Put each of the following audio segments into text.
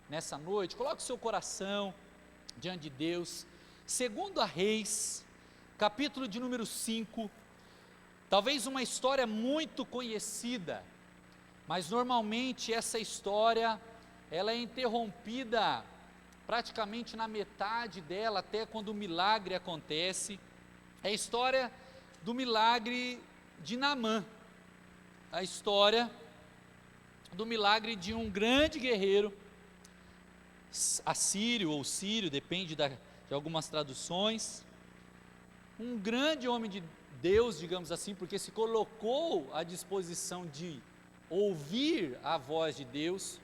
nessa noite, coloque o seu coração diante de Deus. Segundo a Reis, capítulo de número 5, talvez uma história muito conhecida, mas normalmente essa história, ela é interrompida praticamente na metade dela, até quando o milagre acontece. É a história do milagre de Naamã, a história do milagre de um grande guerreiro, assírio ou sírio, depende de algumas traduções, um grande homem de Deus, digamos assim, porque se colocou à disposição de ouvir a voz de Deus,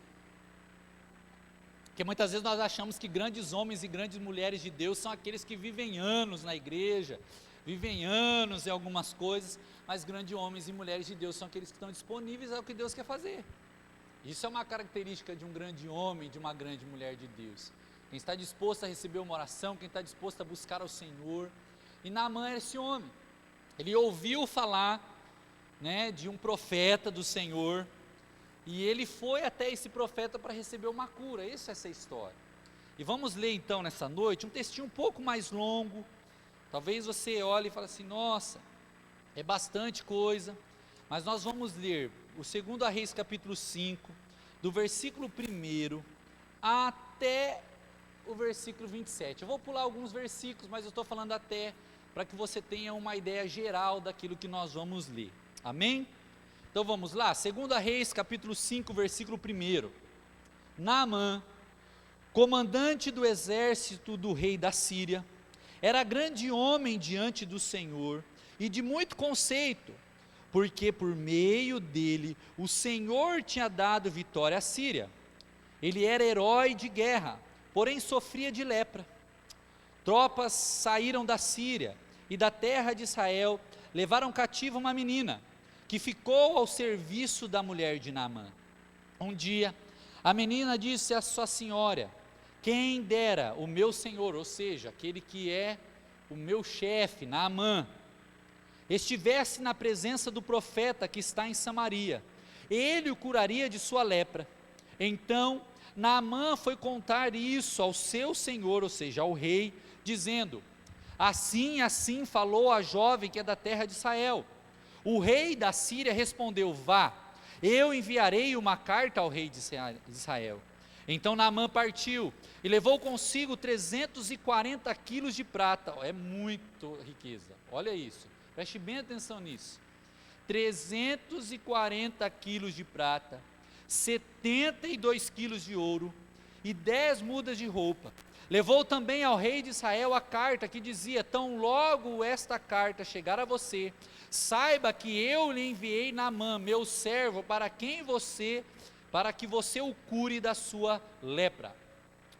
porque muitas vezes nós achamos que grandes homens e grandes mulheres de Deus são aqueles que vivem anos na igreja, vivem anos em algumas coisas, mas grandes homens e mulheres de Deus são aqueles que estão disponíveis ao que Deus quer fazer. Isso é uma característica de um grande homem, de uma grande mulher de Deus. Quem está disposto a receber uma oração, quem está disposto a buscar ao Senhor. E Naamã era esse homem. Ele ouviu falar, de um profeta do Senhor, e ele foi até esse profeta para receber uma cura. Essa é essa história. E vamos ler então nessa noite um textinho um pouco mais longo. Talvez você olhe e fale assim: nossa, é bastante coisa, mas nós vamos ler o 2 Reis capítulo 5, do versículo 1 até o versículo 27. Eu vou pular alguns versículos, mas eu estou falando até, para que você tenha uma ideia geral daquilo que nós vamos ler. Amém? Então vamos lá, 2 Reis capítulo 5, versículo 1. Naamã, comandante do exército do rei da Síria, era grande homem diante do Senhor e de muito conceito, porque por meio dele o Senhor tinha dado vitória à Síria. Ele era herói de guerra, porém sofria de lepra. Tropas saíram da Síria e da terra de Israel, levaram cativa uma menina, que ficou ao serviço da mulher de Naamã. Um dia, a menina disse à sua senhora: quem dera o meu senhor, ou seja, aquele que é o meu chefe, Naamã, estivesse na presença do profeta que está em Samaria, ele o curaria de sua lepra. Então Naamã foi contar isso ao seu senhor, ou seja, ao rei, dizendo: assim falou a jovem que é da terra de Israel. O rei da Síria respondeu: vá, eu enviarei uma carta ao rei de Israel. Então Naamã partiu e levou consigo 340 quilos de prata. É muito riqueza, olha isso, preste bem atenção nisso. 340 quilos de prata, 72 quilos de ouro e 10 mudas de roupa. Levou também ao rei de Israel a carta que dizia: tão logo esta carta chegar a você, saiba que eu lhe enviei Naamã, meu servo, para que você o cure da sua lepra.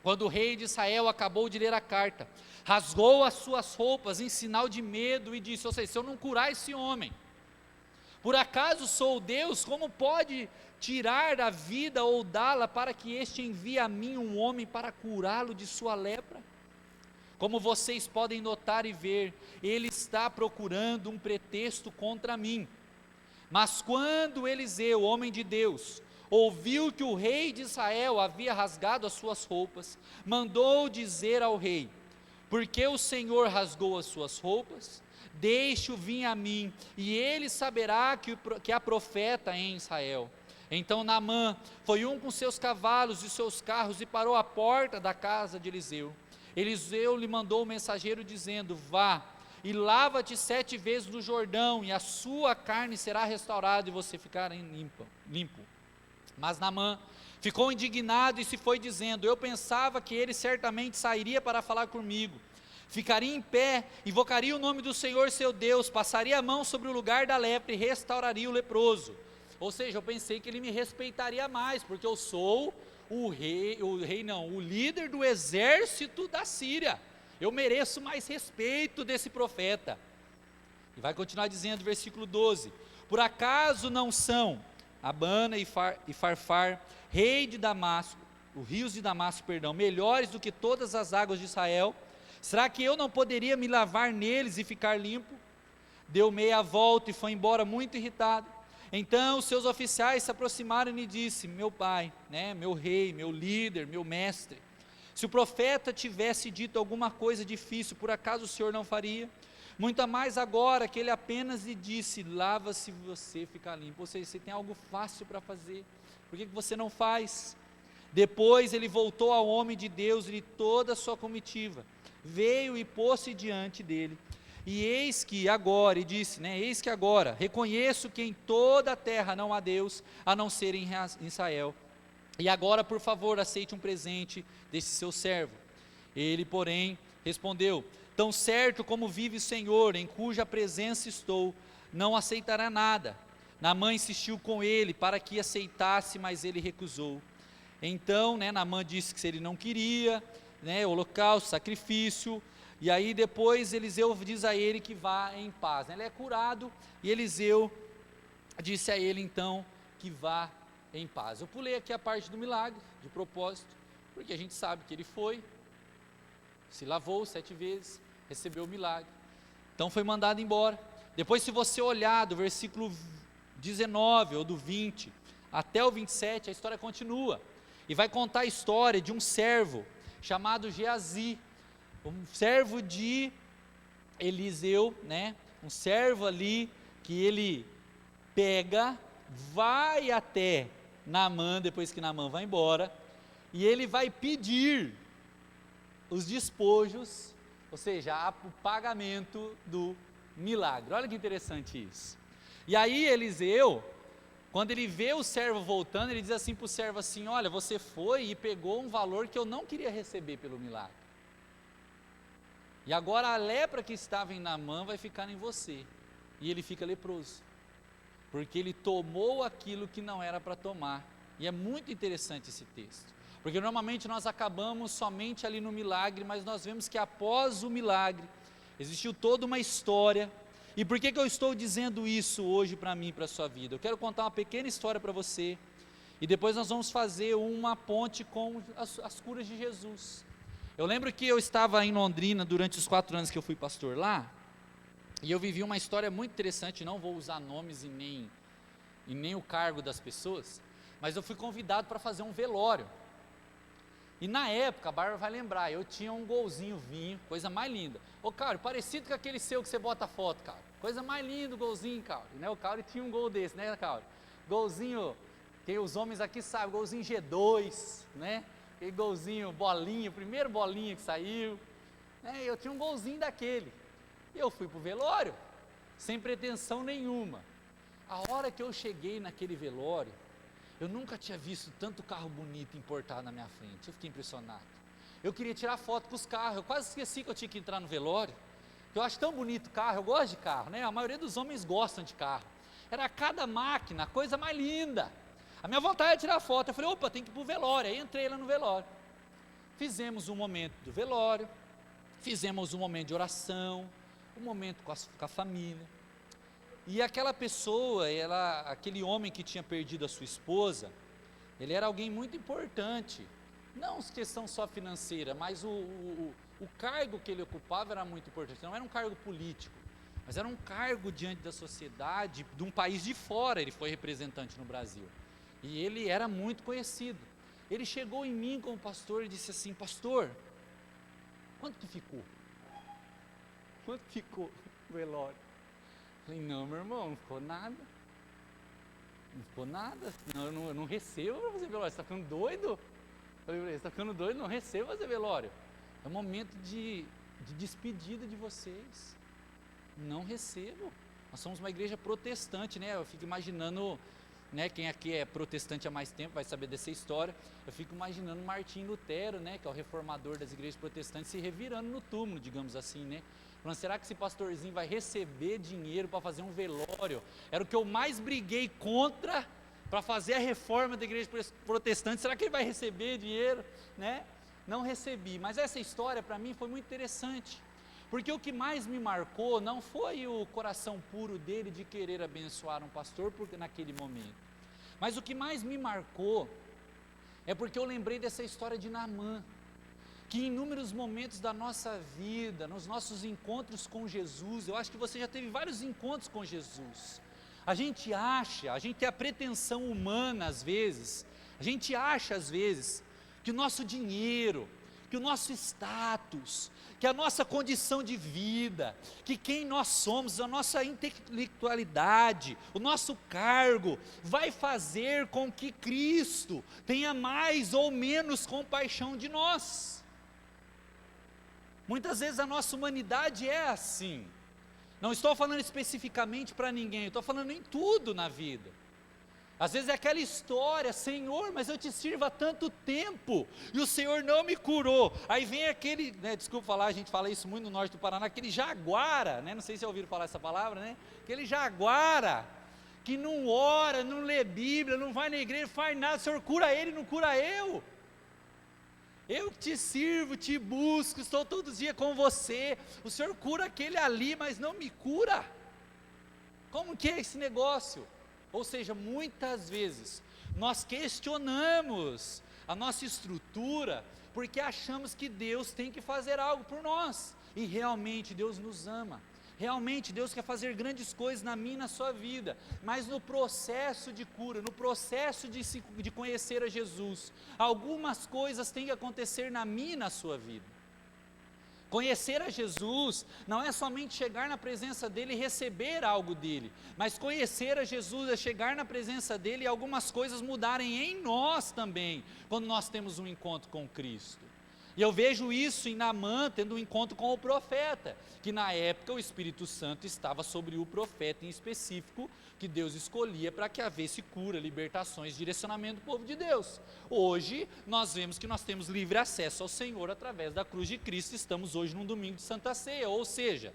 Quando o rei de Israel acabou de ler a carta, rasgou as suas roupas em sinal de medo e disse: ou seja, se eu não curar esse homem, por acaso sou Deus? Como pode tirar a vida ou dá-la, para que este envie a mim um homem para curá-lo de sua lepra? Como vocês podem notar e ver, ele está procurando um pretexto contra mim. Mas quando Eliseu, homem de Deus, ouviu que o rei de Israel havia rasgado as suas roupas, mandou dizer ao rei: porque o Senhor rasgou as suas roupas? Deixe-o vir a mim, e ele saberá que há profeta em Israel. Então Naamã foi com seus cavalos e seus carros e parou à porta da casa de Eliseu. Eliseu lhe mandou o mensageiro dizendo: vá e lava-te 7 vezes no Jordão, e a sua carne será restaurada e você ficará limpo. Mas Naamã ficou indignado e se foi dizendo: eu pensava que ele certamente sairia para falar comigo, ficaria em pé, invocaria o nome do Senhor seu Deus, passaria a mão sobre o lugar da lepra e restauraria o leproso. Ou seja, eu pensei que ele me respeitaria mais, porque eu sou o líder do exército da Síria, eu mereço mais respeito desse profeta. E vai continuar dizendo, versículo 12: por acaso não são Abana e Farfar, rei de Damasco, os rios de Damasco, melhores do que todas as águas de Israel? Será que eu não poderia me lavar neles e ficar limpo? Deu meia volta e foi embora muito irritado. Então os seus oficiais se aproximaram e disse: meu pai, né, meu rei, meu líder, meu mestre, se o profeta tivesse dito alguma coisa difícil, por acaso o senhor não faria? Muito mais agora que ele apenas lhe disse: lava-se você ficar limpo. Ou seja, você tem algo fácil para fazer, por que você não faz? Depois ele voltou ao homem de Deus e toda a sua comitiva, veio e pôs-se diante dele. E eis que agora, e disse, né, eis que agora, reconheço que em toda a terra não há Deus, a não ser em Israel. E agora, por favor, aceite um presente desse seu servo. Ele, porém, respondeu: tão certo como vive o Senhor, em cuja presença estou, não aceitará nada. Naamã insistiu com ele para que aceitasse, mas ele recusou. Então, Naamã disse que se ele não queria, holocausto, sacrifício, e aí depois Eliseu diz a ele que vá em paz, ele é curado, e Eliseu disse a ele então que vá em paz. Eu pulei aqui a parte do milagre, de propósito, porque a gente sabe que ele foi, se lavou 7 vezes, recebeu o milagre, então foi mandado embora. Depois, se você olhar do versículo 19 ou do 20 até o 27, a história continua, e vai contar a história de um servo chamado Geazi, um servo de Eliseu, um servo ali, que ele pega, vai até Naamã, depois que Naamã vai embora, e ele vai pedir os despojos, ou seja, o pagamento do milagre. Olha que interessante isso. E aí Eliseu, quando ele vê o servo voltando, ele diz assim para o servo assim: olha, você foi e pegou um valor que eu não queria receber pelo milagre, e agora a lepra que estava em Naamã vai ficar em você, e ele fica leproso, porque ele tomou aquilo que não era para tomar. E é muito interessante esse texto, porque normalmente nós acabamos somente ali no milagre, mas nós vemos que após o milagre, existiu toda uma história. E por que eu estou dizendo isso hoje para mim e para a sua vida? Eu quero contar uma pequena história para você, e depois nós vamos fazer uma ponte com as curas de Jesus. Eu lembro que eu estava em Londrina durante os 4 anos que eu fui pastor lá, e eu vivi uma história muito interessante. Não vou usar nomes e nem o cargo das pessoas, mas eu fui convidado para fazer um velório, e na época, a Bárbara vai lembrar, eu tinha um golzinho vinho, coisa mais linda. Ô Cário, parecido com aquele seu que você bota foto, Cário, coisa mais linda o golzinho, Cário, O Cário tinha um gol desse, Cário? Golzinho, quem os homens aqui sabem, golzinho G2, Aquele golzinho, bolinha, o primeiro bolinha que saiu, eu tinha um golzinho daquele, e eu fui para o velório, sem pretensão nenhuma. A hora que eu cheguei naquele velório, eu nunca tinha visto tanto carro bonito importado na minha frente, eu fiquei impressionado. Eu queria tirar foto com os carros, eu quase esqueci que eu tinha que entrar no velório, eu acho tão bonito carro, eu gosto de carro, A maioria dos homens gostam de carro, era cada máquina, coisa mais linda. A minha vontade era tirar foto, eu falei: opa, tem que ir para o velório. Aí entrei lá no velório, fizemos um momento do velório, fizemos um momento de oração, um momento com a família, e aquela pessoa, aquele homem que tinha perdido a sua esposa, ele era alguém muito importante, não questão só financeira, mas o cargo que ele ocupava era muito importante. Não era um cargo político, mas era um cargo diante da sociedade, de um país de fora. Ele foi representante no Brasil, e ele era muito conhecido. Ele chegou em mim como pastor e disse assim: pastor, quanto que ficou? Quanto ficou o velório? Falei: não, meu irmão, não ficou nada, não, eu não recebo para fazer velório, você está ficando doido? Falei: você está ficando doido, não recebo fazer velório, é um momento de despedida de vocês, não recebo. Nós somos uma igreja protestante, eu fico imaginando, quem aqui é protestante há mais tempo vai saber dessa história. Eu fico imaginando Martim Lutero, que é o reformador das igrejas protestantes, se revirando no túmulo, digamos assim, falando: será que esse pastorzinho vai receber dinheiro para fazer um velório? Era o que eu mais briguei contra, para fazer a reforma da igreja protestante. Será que ele vai receber dinheiro? Não recebi. Mas essa história para mim foi muito interessante, porque o que mais me marcou não foi o coração puro dele de querer abençoar um pastor naquele momento, mas o que mais me marcou é porque eu lembrei dessa história de Naamã, que em inúmeros momentos da nossa vida, nos nossos encontros com Jesus, eu acho que você já teve vários encontros com Jesus, A gente tem a pretensão humana às vezes, a gente acha às vezes que o nosso dinheiro, que o nosso status, que a nossa condição de vida, que quem nós somos, a nossa intelectualidade, o nosso cargo, vai fazer com que Cristo tenha mais ou menos compaixão de nós. Muitas vezes a nossa humanidade é assim. Não estou falando especificamente para ninguém, estou falando em tudo na vida. Às vezes é aquela história: Senhor, mas eu te sirvo há tanto tempo, e o Senhor não me curou. Aí vem aquele, desculpa falar, a gente fala isso muito no norte do Paraná, aquele jaguara, não sei se já ouviram falar essa palavra, aquele jaguara, que não ora, não lê Bíblia, não vai na igreja, não faz nada, o Senhor cura ele, não cura eu. Eu te sirvo, te busco, estou todos os dias com você, o Senhor cura aquele ali, mas não me cura. Como que é esse negócio? Ou seja, muitas vezes nós questionamos a nossa estrutura, porque achamos que Deus tem que fazer algo por nós, e realmente Deus nos ama, realmente Deus quer fazer grandes coisas na minha e na sua vida, mas no processo de cura, no processo de conhecer a Jesus, algumas coisas têm que acontecer na minha e na sua vida. Conhecer a Jesus não é somente chegar na presença dEle e receber algo dEle, mas conhecer a Jesus é chegar na presença dEle e algumas coisas mudarem em nós também, quando nós temos um encontro com Cristo. E eu vejo isso em Naamã tendo um encontro com o profeta, que na época o Espírito Santo estava sobre o profeta em específico, que Deus escolhia para que houvesse cura, libertações, direcionamento do povo de Deus. Hoje nós vemos que nós temos livre acesso ao Senhor através da cruz de Cristo, estamos hoje num domingo de Santa Ceia, ou seja,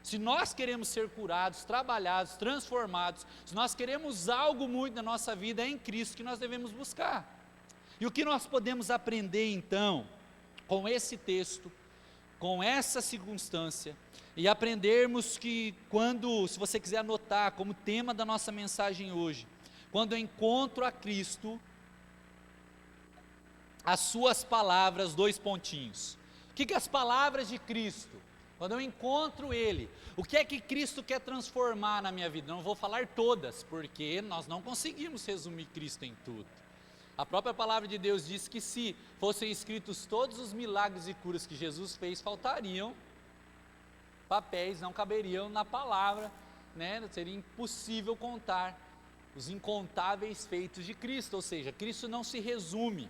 se nós queremos ser curados, trabalhados, transformados, se nós queremos algo muito na nossa vida, é em Cristo que nós devemos buscar. E o que nós podemos aprender então com esse texto, com essa circunstância, e aprendermos que se você quiser anotar como tema da nossa mensagem hoje, quando eu encontro a Cristo, as suas palavras, 2 pontinhos. O que as palavras de Cristo, quando eu encontro Ele, o que é que Cristo quer transformar na minha vida? Não vou falar todas, porque nós não conseguimos resumir Cristo em tudo. A própria palavra de Deus diz que se fossem escritos todos os milagres e curas que Jesus fez, faltariam papéis, não caberiam na palavra, seria impossível contar os incontáveis feitos de Cristo, ou seja, Cristo não se resume,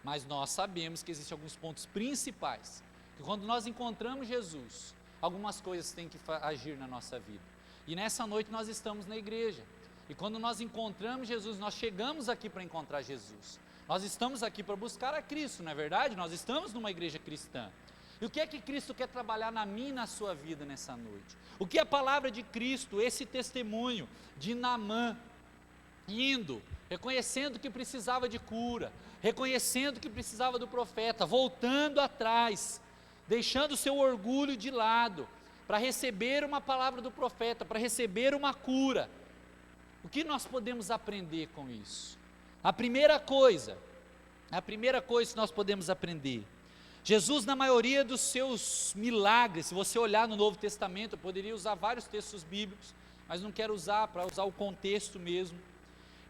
mas nós sabemos que existem alguns pontos principais, que quando nós encontramos Jesus, algumas coisas têm que agir na nossa vida, e nessa noite nós estamos na igreja, e quando nós encontramos Jesus, nós chegamos aqui para encontrar Jesus, nós estamos aqui para buscar a Cristo, não é verdade? Nós estamos numa igreja cristã, e o que é que Cristo quer trabalhar na minha e na sua vida nessa noite? O que a palavra de Cristo, esse testemunho de Naamã, indo, reconhecendo que precisava de cura, reconhecendo que precisava do profeta, voltando atrás, deixando o seu orgulho de lado, para receber uma palavra do profeta, para receber uma cura. O que nós podemos aprender com isso? A primeira coisa que nós podemos aprender, Jesus, na maioria dos seus milagres, se você olhar no Novo Testamento, eu poderia usar vários textos bíblicos, mas não quero usar, para usar o contexto mesmo,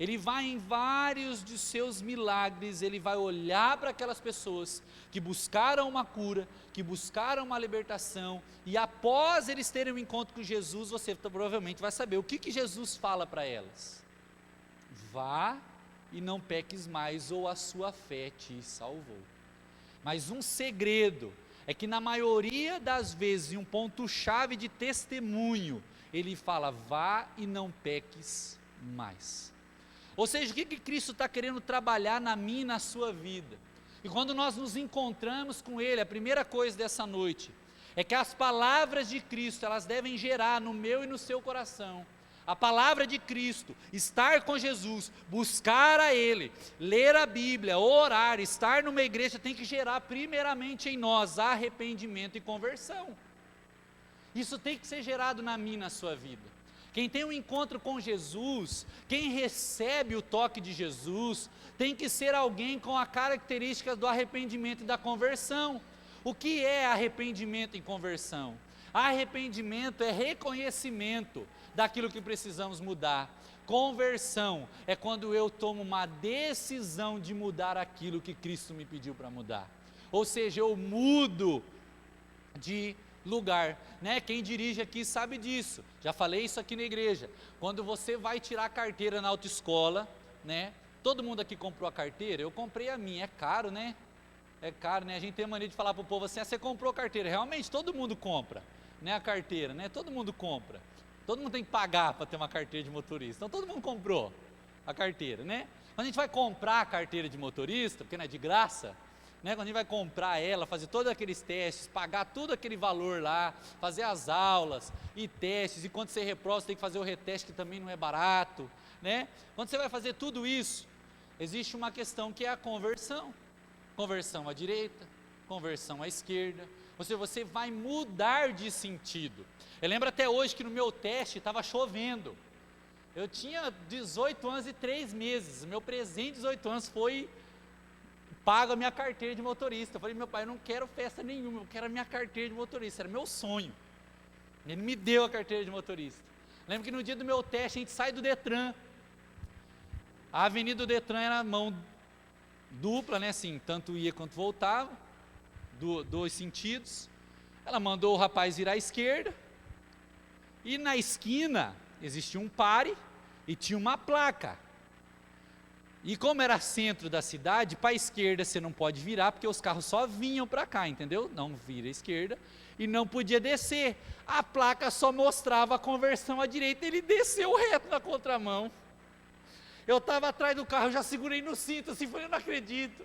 ele vai em vários de seus milagres, ele vai olhar para aquelas pessoas que buscaram uma cura, que buscaram uma libertação, e após eles terem um encontro com Jesus, você provavelmente vai saber o que Jesus fala para elas: vá e não peques mais, ou a sua fé te salvou. Mas um segredo é que na maioria das vezes, em um ponto chave de testemunho, ele fala: vá e não peques mais. Ou seja, o que Cristo está querendo trabalhar na minha e na sua vida? E quando nós nos encontramos com Ele, a primeira coisa dessa noite, é que as palavras de Cristo, elas devem gerar no meu e no seu coração, a palavra de Cristo, estar com Jesus, buscar a Ele, ler a Bíblia, orar, estar numa igreja, tem que gerar primeiramente em nós arrependimento e conversão. Isso tem que ser gerado na minha e na sua vida. Quem tem um encontro com Jesus, quem recebe o toque de Jesus, tem que ser alguém com a característica do arrependimento e da conversão. O que é arrependimento e conversão? Arrependimento é reconhecimento daquilo que precisamos mudar. Conversão é quando eu tomo uma decisão de mudar aquilo que Cristo me pediu para mudar. Ou seja, eu mudo de lugar, né? Quem dirige aqui sabe disso, já falei isso aqui na igreja. Quando você vai tirar a carteira na autoescola, né? Todo mundo aqui comprou a carteira? Eu comprei a minha, é caro, né? É caro, né? A gente tem a mania de falar para o povo assim, você comprou a carteira, realmente todo mundo compra, né? A carteira, né? Todo mundo compra, todo mundo tem que pagar para ter uma carteira de motorista, então todo mundo comprou a carteira, né? Quando a gente vai comprar a carteira de motorista, porque não é de graça, né, quando a gente vai comprar ela, fazer todos aqueles testes, pagar todo aquele valor lá, fazer as aulas e testes, e quando você reprova, você tem que fazer o reteste, que também não é barato, né? Quando você vai fazer tudo isso, existe uma questão que é a conversão. Conversão à direita, conversão à esquerda, ou seja, você vai mudar de sentido. Eu lembro até hoje que no meu teste estava chovendo, eu tinha 18 anos e 3 meses, meu presente de 18 anos foi pago a minha carteira de motorista. Eu falei, meu pai, eu não quero festa nenhuma, eu quero a minha carteira de motorista, era meu sonho. Ele me deu a carteira de motorista. Lembro que no dia do meu teste, a gente sai do Detran, a avenida do Detran era mão dupla, né, assim, tanto ia quanto voltava, dois sentidos. Ela mandou o rapaz virar à esquerda, e na esquina existia um pare, e tinha uma placa. E como era centro da cidade, para a esquerda você não pode virar, porque os carros só vinham para cá, entendeu? Não vira à esquerda, e não podia descer. A placa só mostrava a conversão à direita, ele desceu reto na contramão. Eu estava atrás do carro, já segurei no cinto, assim, falei, eu não acredito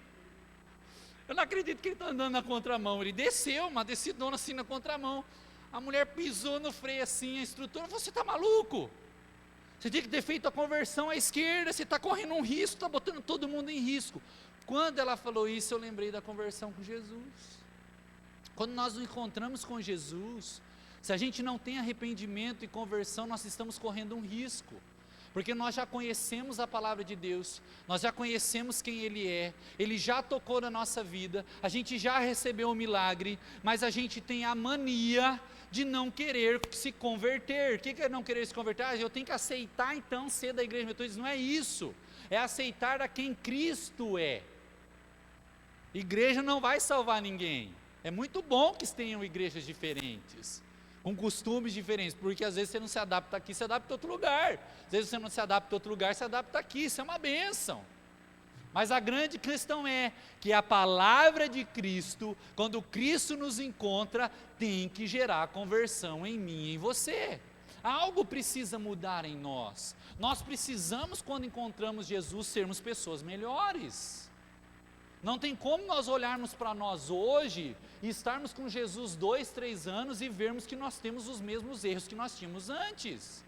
que ele está andando na contramão. Ele desceu, uma descidona assim na contramão, a mulher pisou no freio assim, a instrutora falou, você está maluco? Você tinha que ter feito a conversão à esquerda, você está correndo um risco, está botando todo mundo em risco. Quando ela falou isso, eu lembrei da conversão com Jesus. Quando nós nos encontramos com Jesus, se a gente não tem arrependimento e conversão, nós estamos correndo um risco. Porque nós já conhecemos a palavra de Deus, nós já conhecemos quem Ele é, Ele já tocou na nossa vida, a gente já recebeu um milagre, mas a gente tem a mania de não querer se converter. O que é não querer se converter? Eu tenho que aceitar então ser da igreja metodista. Não é isso, é aceitar a quem Cristo é. Igreja não vai salvar ninguém. É muito bom que tenham igrejas diferentes, com costumes diferentes, porque às vezes você não se adapta aqui, se adapta a outro lugar. Às vezes você não se adapta a outro lugar, se adapta aqui, isso é uma bênção. Mas a grande questão é que a palavra de Cristo, quando Cristo nos encontra, tem que gerar conversão em mim e em você. Algo precisa mudar em nós. Nós precisamos, quando encontramos Jesus, sermos pessoas melhores. Não tem como nós olharmos para nós hoje e estarmos com Jesus 2, 3 anos e vermos que nós temos os mesmos erros que nós tínhamos antes.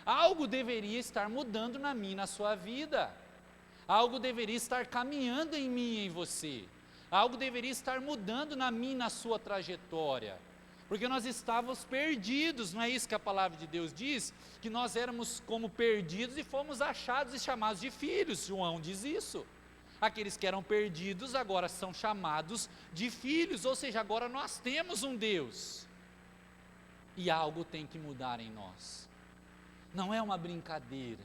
Algo deveria estar mudando na minha e na sua vida. Algo deveria estar caminhando em mim e em você. Algo deveria estar mudando na minha e na sua trajetória. Porque nós estávamos perdidos, não é isso que a palavra de Deus diz? Que nós éramos como perdidos e fomos achados e chamados de filhos. João diz isso. Aqueles que eram perdidos agora são chamados de filhos, ou seja, agora nós temos um Deus. E algo tem que mudar em nós. Não é uma brincadeira.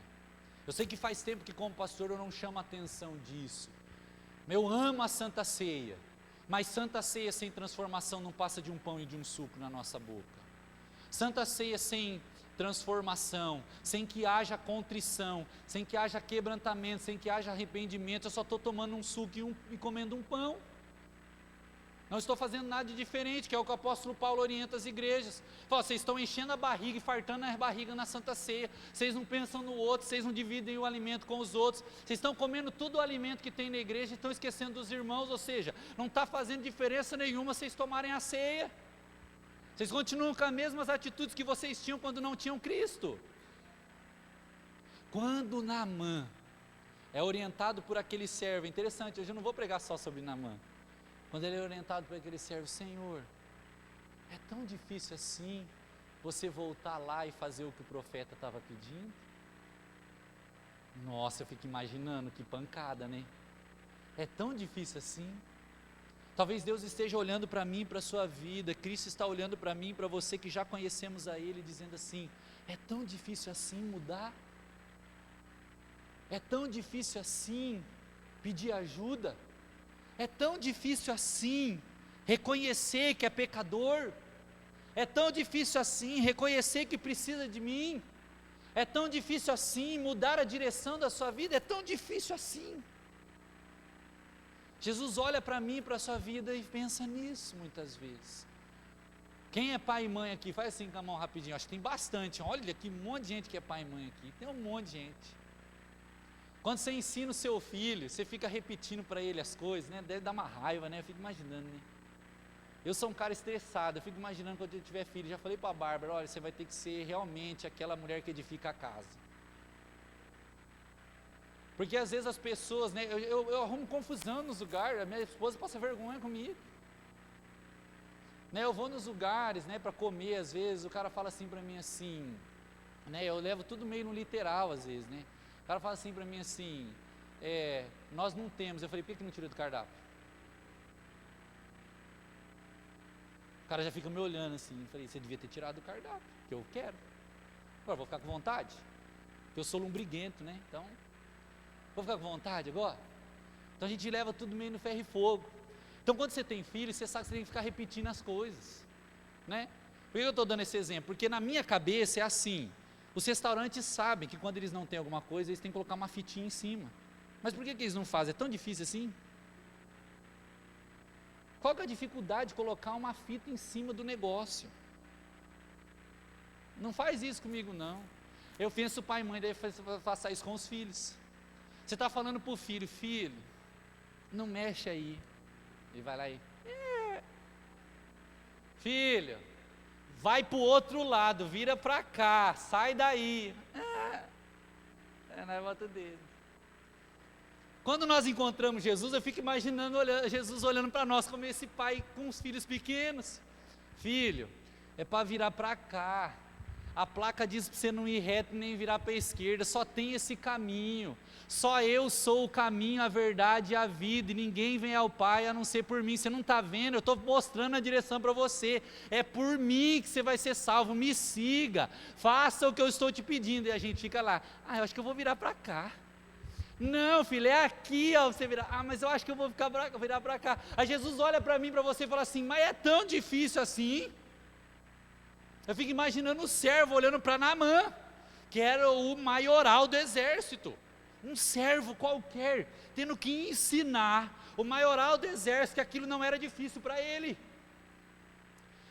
Eu sei que faz tempo que como pastor eu não chamo a atenção disso. Eu amo a Santa Ceia, mas Santa Ceia sem transformação não passa de um pão e de um suco na nossa boca. Santa Ceia sem transformação, sem que haja contrição, sem que haja quebrantamento, sem que haja arrependimento, eu só estou tomando um suco e comendo um pão. Não estou fazendo nada de diferente, que é o que o apóstolo Paulo orienta as igrejas. Fala, vocês estão enchendo a barriga e fartando a barriga na Santa Ceia, vocês não pensam no outro, vocês não dividem o alimento com os outros, vocês estão comendo todo o alimento que tem na igreja e estão esquecendo dos irmãos, ou seja, não está fazendo diferença nenhuma vocês tomarem a ceia. Vocês continuam com as mesmas atitudes que vocês tinham quando não tinham Cristo. Quando Naamã é orientado por aquele servo, interessante, hoje eu não vou pregar só sobre Naamã. Quando ele é orientado por aquele servo, Senhor, é tão difícil assim você voltar lá e fazer o que o profeta estava pedindo? Nossa, eu fico imaginando que pancada, né? É tão difícil assim. Talvez Deus esteja olhando para mim, para a sua vida, Cristo está olhando para mim, para você que já conhecemos a Ele, dizendo assim: é tão difícil assim mudar? É tão difícil assim pedir ajuda? É tão difícil assim reconhecer que é pecador? É tão difícil assim reconhecer que precisa de mim? É tão difícil assim mudar a direção da sua vida? É tão difícil assim? Jesus olha para mim, para a sua vida e pensa nisso muitas vezes. Quem é pai e mãe aqui? Faz assim com a mão rapidinho, acho que tem bastante. Olha aqui, um monte de gente que é pai e mãe aqui, tem um monte de gente. Quando você ensina o seu filho, você fica repetindo para ele as coisas, né? Deve dar uma raiva, né? Eu fico imaginando, né? Eu sou um cara estressado, eu fico imaginando quando eu tiver filho. Já falei para a Bárbara: olha, você vai ter que ser realmente aquela mulher que edifica a casa. Porque às vezes as pessoas, né, eu arrumo confusão nos lugares, a minha esposa passa vergonha comigo. Né, eu vou nos lugares, né, para comer, às vezes, o cara fala assim para mim assim, né, eu levo tudo meio no literal às vezes, né. O cara fala assim para mim assim, nós não temos. Eu falei: por que não tira do cardápio? O cara já fica me olhando assim. Eu falei: você devia ter tirado do cardápio, que eu quero. Agora vou ficar com vontade, porque eu sou lombriguento, né, então... Vou ficar com vontade agora? Então a gente leva tudo meio no ferro e fogo. Então quando você tem filho, você sabe que você tem que ficar repetindo as coisas, né? Por que eu estou dando esse exemplo? Porque na minha cabeça é assim: os restaurantes sabem que quando eles não têm alguma coisa, eles têm que colocar uma fitinha em cima. Mas por que eles não fazem? É tão difícil assim? Qual que é a dificuldade de colocar uma fita em cima do negócio? Não faz isso comigo não. Eu penso, o pai e mãe deve fazer isso com os filhos. Você está falando para o filho: filho, não mexe aí. Ele vai lá e... Filho, vai para o outro lado, vira para cá, sai daí. Na volta dele. Quando nós encontramos Jesus, eu fico imaginando Jesus olhando para nós como esse pai com os filhos pequenos. Filho, é para virar para cá. A placa diz para você não ir reto nem virar para a esquerda, só tem esse caminho. Só eu sou o caminho, a verdade e a vida, e ninguém vem ao Pai a não ser por mim. Você não está vendo? Eu estou mostrando a direção para você. É por mim que você vai ser salvo. Me siga, faça o que eu estou te pedindo. E a gente fica lá: eu acho que eu vou virar para cá. Não, filho, é aqui, ó, você virar. Mas eu acho que eu vou virar para cá. Aí Jesus olha para mim, para você e fala assim: mas é tão difícil assim? Eu fico imaginando o servo olhando para Naamã, que era o maioral do exército, um servo qualquer, tendo que ensinar o maioral do exército que aquilo não era difícil para ele.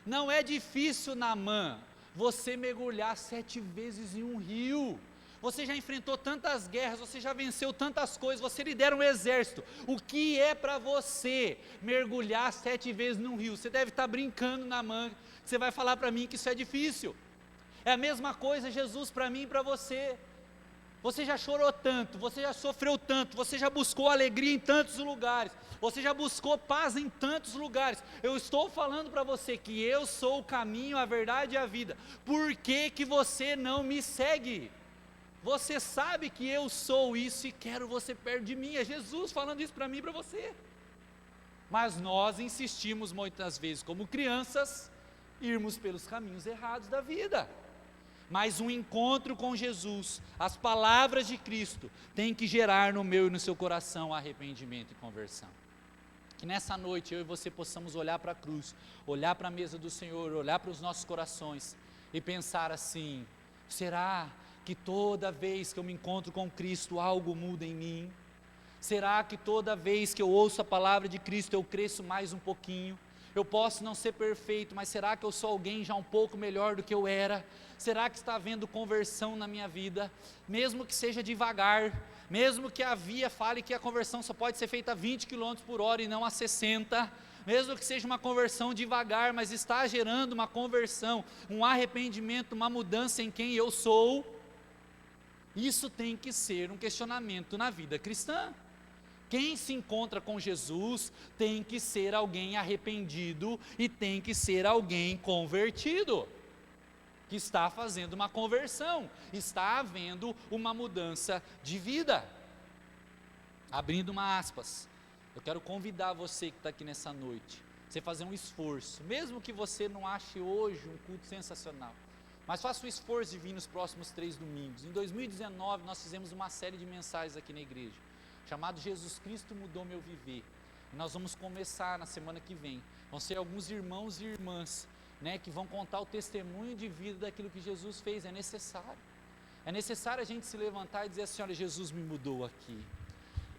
Não é difícil, Naamã, você mergulhar 7 vezes em um rio. Você já enfrentou tantas guerras, você já venceu tantas coisas, você lidera um exército. O que é para você mergulhar 7 vezes num rio? Você deve estar brincando, Naamã. Você vai falar para mim que isso é difícil. É a mesma coisa Jesus para mim e para você. Você já chorou tanto, você já sofreu tanto, você já buscou alegria em tantos lugares, você já buscou paz em tantos lugares. Eu estou falando para você que eu sou o caminho, a verdade e a vida. Por que que você não me segue? Você sabe que eu sou isso e quero você perto de mim. É Jesus falando isso para mim e para você. Mas nós insistimos muitas vezes, como crianças, irmos pelos caminhos errados da vida. Mas um encontro com Jesus, as palavras de Cristo, tem que gerar no meu e no seu coração arrependimento e conversão. Que nessa noite eu e você possamos olhar para a cruz, olhar para a mesa do Senhor, olhar para os nossos corações e pensar assim: será que toda vez que eu me encontro com Cristo algo muda em mim? Será que toda vez que eu ouço a palavra de Cristo eu cresço mais um pouquinho? Eu posso não ser perfeito, mas será que eu sou alguém já um pouco melhor do que eu era? Será que está havendo conversão na minha vida? Mesmo que seja devagar, mesmo que a via fale que a conversão só pode ser feita a 20 km por hora e não a 60, mesmo que seja uma conversão devagar, mas está gerando uma conversão, um arrependimento, uma mudança em quem eu sou, isso tem que ser um questionamento na vida cristã. Quem se encontra com Jesus tem que ser alguém arrependido e tem que ser alguém convertido, que está fazendo uma conversão, está havendo uma mudança de vida. Abrindo uma aspas, Eu quero convidar você que está aqui nessa noite, você fazer um esforço, mesmo que você não ache hoje um culto sensacional, mas faça o esforço de vir nos próximos 3 domingos. Em 2019 nós fizemos uma série de mensagens aqui na igreja, chamado Jesus Cristo Mudou Meu Viver. E nós vamos começar na semana que vem. Vão ser alguns irmãos e irmãs, que vão contar o testemunho de vida daquilo que Jesus fez. É necessário a gente se levantar e dizer assim: olha, Jesus me mudou aqui,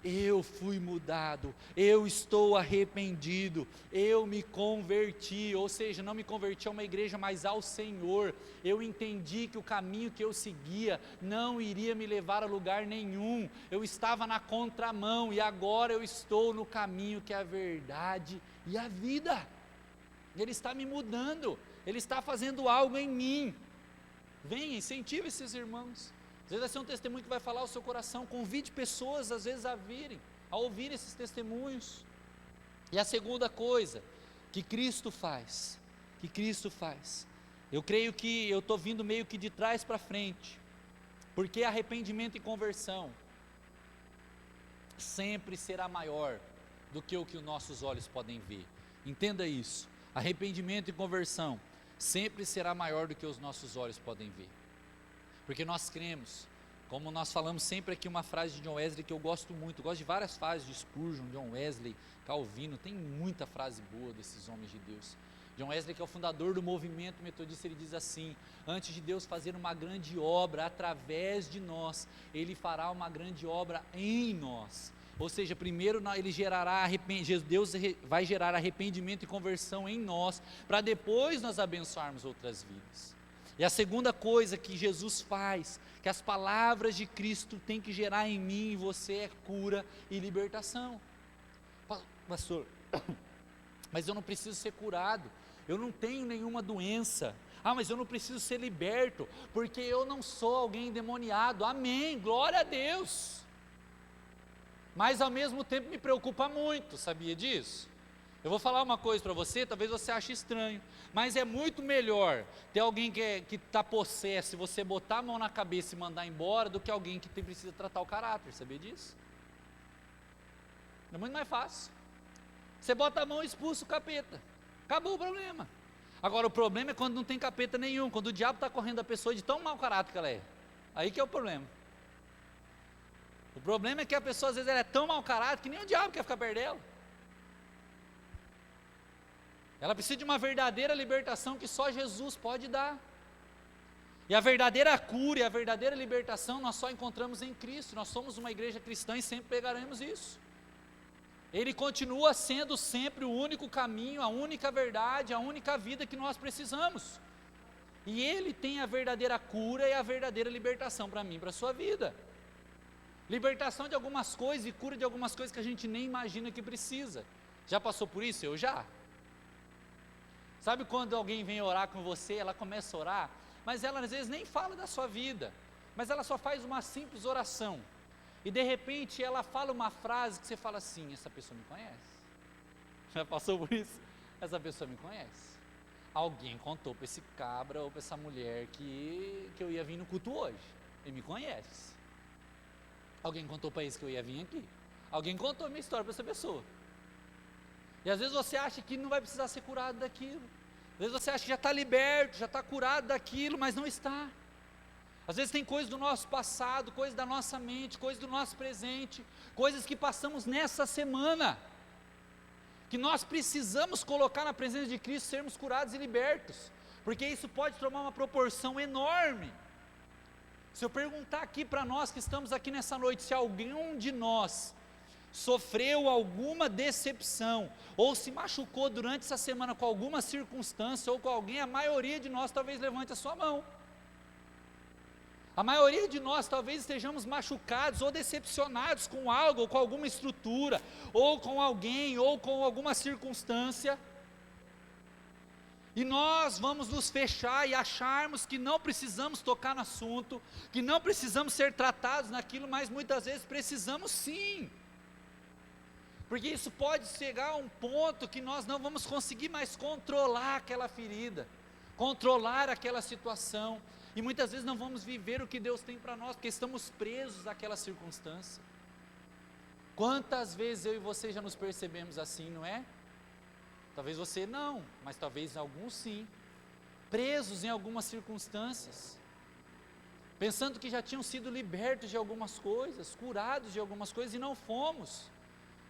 eu fui mudado, eu estou arrependido, eu me converti. Ou seja, não me converti a uma igreja, mas ao Senhor. Eu entendi que o caminho que eu seguia não iria me levar a lugar nenhum, eu estava na contramão, e agora eu estou no caminho que é a verdade e a vida. Ele está me mudando, Ele está fazendo algo em mim. Venha, incentive esses irmãos. Às vezes vai ser um testemunho que vai falar ao seu coração. Convide pessoas, às vezes, a ouvir esses testemunhos. E a segunda coisa que Cristo faz, eu creio que eu estou vindo meio que de trás para frente, porque arrependimento e conversão sempre será maior do que o que os nossos olhos podem ver. Entenda isso. Arrependimento e conversão sempre será maior do que os nossos olhos podem ver, porque nós cremos, como nós falamos sempre aqui, uma frase de John Wesley que eu gosto muito. Eu gosto de várias frases de Spurgeon, John Wesley, Calvino, tem muita frase boa desses homens de Deus. John Wesley, que é o fundador do movimento metodista, ele diz assim: antes de Deus fazer uma grande obra através de nós, Ele fará uma grande obra em nós. Ou seja, primeiro Deus vai gerar arrependimento e conversão em nós, para depois nós abençoarmos outras vidas. E a segunda coisa que Jesus faz, que as palavras de Cristo têm que gerar em mim e você, é cura e libertação. Pastor, mas eu não preciso ser curado, eu não tenho nenhuma doença. Mas eu não preciso ser liberto, porque eu não sou alguém endemoniado. Amém, glória a Deus. Mas ao mesmo tempo me preocupa muito, sabia disso? Eu vou falar uma coisa para você, talvez você ache estranho, mas é muito melhor ter alguém que está possesso, você botar a mão na cabeça e mandar embora, do que alguém que precisa tratar o caráter, sabia disso? É muito mais fácil. Você bota a mão e expulsa o capeta, acabou o problema. Agora o problema é quando não tem capeta nenhum, quando o diabo está correndo da pessoa de tão mau caráter que ela é, aí que é o problema. O problema é que a pessoa às vezes ela é tão mau caráter que nem o diabo quer ficar perto dela. Ela precisa de uma verdadeira libertação que só Jesus pode dar. E a verdadeira cura e a verdadeira libertação nós só encontramos em Cristo. Nós somos uma igreja cristã e sempre pegaremos isso. Ele continua sendo sempre o único caminho, a única verdade, a única vida que nós precisamos. E Ele tem a verdadeira cura e a verdadeira libertação para mim, para a sua vida. Libertação de algumas coisas e cura de algumas coisas que a gente nem imagina que precisa. Já passou por isso? Eu já. Sabe quando alguém vem orar com você, ela começa a orar, mas ela às vezes nem fala da sua vida, mas ela só faz uma simples oração, e de repente ela fala uma frase que você fala assim: essa pessoa me conhece. Já passou por isso? Essa pessoa me conhece. Alguém contou para esse cabra ou para essa mulher que eu ia vir no culto hoje, ele me conhece. Alguém contou para eles que eu ia vir aqui. Alguém contou a minha história para essa pessoa. E às vezes você acha que não vai precisar ser curado daquilo. Às vezes você acha que já está liberto, já está curado daquilo, mas não está. Às vezes tem coisas do nosso passado, coisas da nossa mente, coisas do nosso presente, coisas que passamos nessa semana, que nós precisamos colocar na presença de Cristo, sermos curados e libertos, porque isso pode tomar uma proporção enorme. Se eu perguntar aqui para nós que estamos aqui nessa noite, se algum de nós sofreu alguma decepção, ou se machucou durante essa semana com alguma circunstância, ou com alguém, a maioria de nós talvez levante a sua mão. A maioria de nós talvez estejamos machucados ou decepcionados com algo, ou com alguma estrutura, ou com alguém, ou com alguma circunstância, e nós vamos nos fechar e acharmos que não precisamos tocar no assunto, que não precisamos ser tratados naquilo, mas muitas vezes precisamos sim, porque isso pode chegar a um ponto que nós não vamos conseguir mais controlar aquela ferida, controlar aquela situação, e muitas vezes não vamos viver o que Deus tem para nós, porque estamos presos àquela circunstância. Quantas vezes eu e você já nos percebemos assim, não é? Talvez você não, mas talvez alguns sim, presos em algumas circunstâncias, pensando que já tinham sido libertos de algumas coisas, curados de algumas coisas, e não fomos,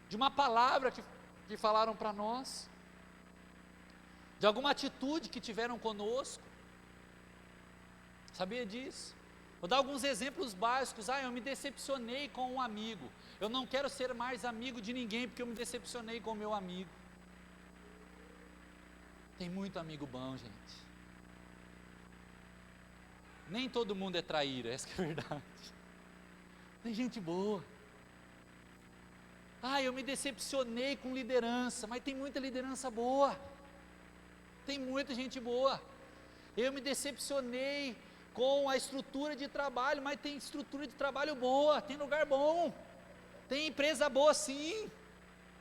de uma palavra que falaram para nós, de alguma atitude que tiveram conosco. Sabia disso? Vou dar alguns exemplos básicos. Eu me decepcionei com um amigo, eu não quero ser mais amigo de ninguém, porque eu me decepcionei com o meu amigo. Tem muito amigo bom, gente. Nem todo mundo é traíra, essa que é a verdade. Tem gente boa. Eu me decepcionei com liderança, mas tem muita liderança boa. Tem muita gente boa. Eu me decepcionei com a estrutura de trabalho, mas tem estrutura de trabalho boa, tem lugar bom, tem empresa boa sim,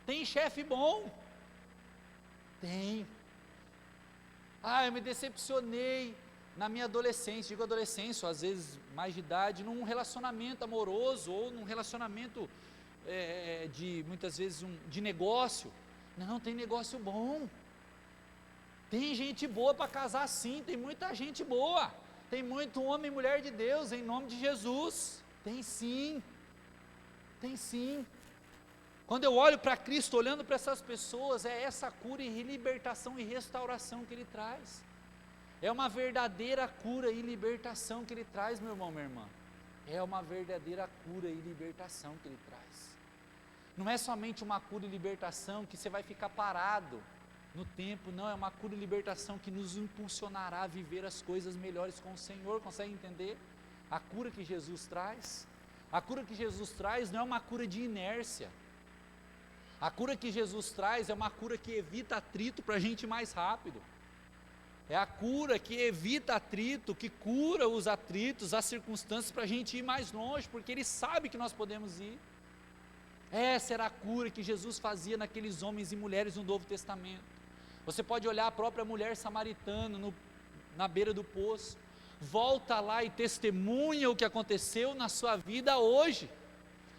tem chefe bom, tem. Eu me decepcionei na minha adolescência, digo adolescência, ou às vezes mais de idade, num relacionamento amoroso, ou num relacionamento muitas vezes de negócio. Não, tem negócio bom, tem gente boa para casar sim, tem muita gente boa, tem muito homem e mulher de Deus, em nome de Jesus, tem sim, tem sim. Quando eu olho para Cristo, olhando para essas pessoas, é essa cura e libertação e restauração que Ele traz, é uma verdadeira cura e libertação que Ele traz, meu irmão, minha irmã, é uma verdadeira cura e libertação que Ele traz, não é somente uma cura e libertação que você vai ficar parado no tempo, não, é uma cura e libertação que nos impulsionará a viver as coisas melhores com o Senhor. Consegue entender? A cura que Jesus traz, a cura que Jesus traz não é uma cura de inércia, a cura que Jesus traz é uma cura que evita atrito para a gente ir mais rápido, é a cura que evita atrito, que cura os atritos, as circunstâncias para a gente ir mais longe, porque Ele sabe que nós podemos ir. Essa era a cura que Jesus fazia naqueles homens e mulheres no Novo Testamento. Você pode olhar a própria mulher samaritana na beira do poço, volta lá e testemunha o que aconteceu na sua vida hoje,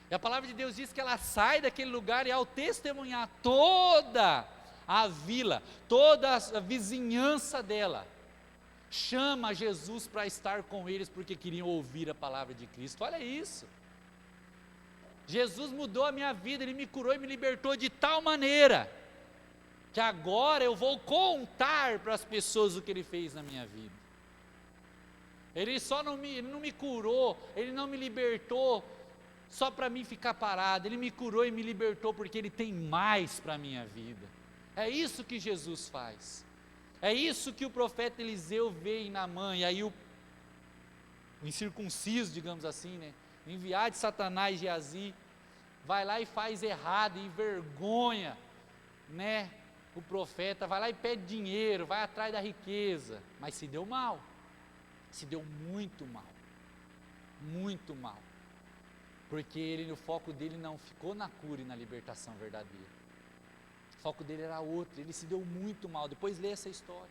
e a palavra de Deus diz que ela sai daquele lugar e ao testemunhar toda a vila, toda a vizinhança dela, chama Jesus para estar com eles, porque queriam ouvir a palavra de Cristo. Olha isso, Jesus mudou a minha vida, Ele me curou e me libertou de tal maneira, que agora eu vou contar para as pessoas o que Ele fez na minha vida. Ele não me curou, Ele não me libertou só para mim ficar parado, Ele me curou e me libertou porque Ele tem mais para a minha vida. É isso que Jesus faz, é isso que o profeta Eliseu vê em Naamã, e aí o incircunciso, digamos assim, né, enviado de Satanás, Geazi, vai lá e faz errado, e envergonha, né, o profeta, vai lá e pede dinheiro, vai atrás da riqueza, mas se deu mal, se deu muito mal, porque o foco dele não ficou na cura e na libertação verdadeira, o foco dele era outro, ele se deu muito mal. Depois lê essa história,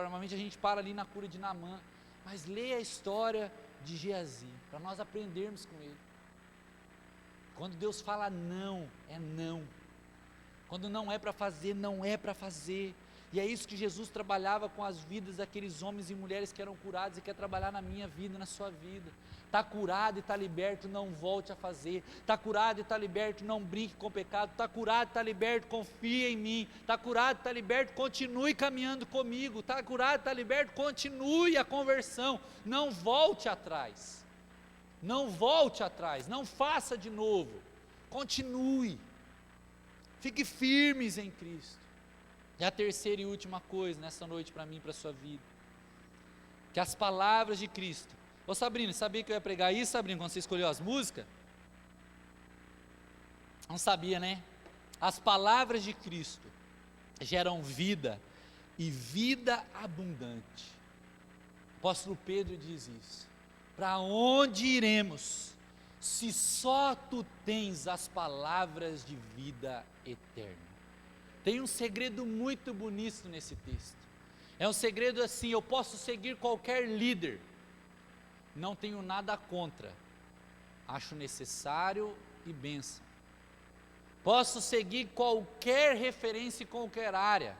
normalmente a gente para ali na cura de Naamã, mas lê a história de Geazi, para nós aprendermos com ele. Quando Deus fala não, é não, quando não é para fazer, não é para fazer, e é isso que Jesus trabalhava com as vidas daqueles homens e mulheres que eram curados, e quer trabalhar na minha vida, na sua vida. Está curado e está liberto, não volte a fazer. Está curado e está liberto, não brinque com o pecado. Está curado e está liberto, confia em mim. Está curado e está liberto, continue caminhando comigo. Está curado e está liberto, continue a conversão, não volte atrás, não faça de novo, continue, fique firmes em Cristo. E a terceira e última coisa nessa noite para mim e para a sua vida, que as palavras de Cristo. Ô Sabrina, sabia que eu ia pregar isso, Sabrina, quando você escolheu as músicas? Não sabia, né? As palavras de Cristo geram vida, e vida abundante. O apóstolo Pedro diz isso. Para onde iremos, se só Tu tens as palavras de vida eterna? Tem um segredo muito bonito nesse texto, é um segredo assim: eu posso seguir qualquer líder, não tenho nada contra, acho necessário e bênção, posso seguir qualquer referência em qualquer área,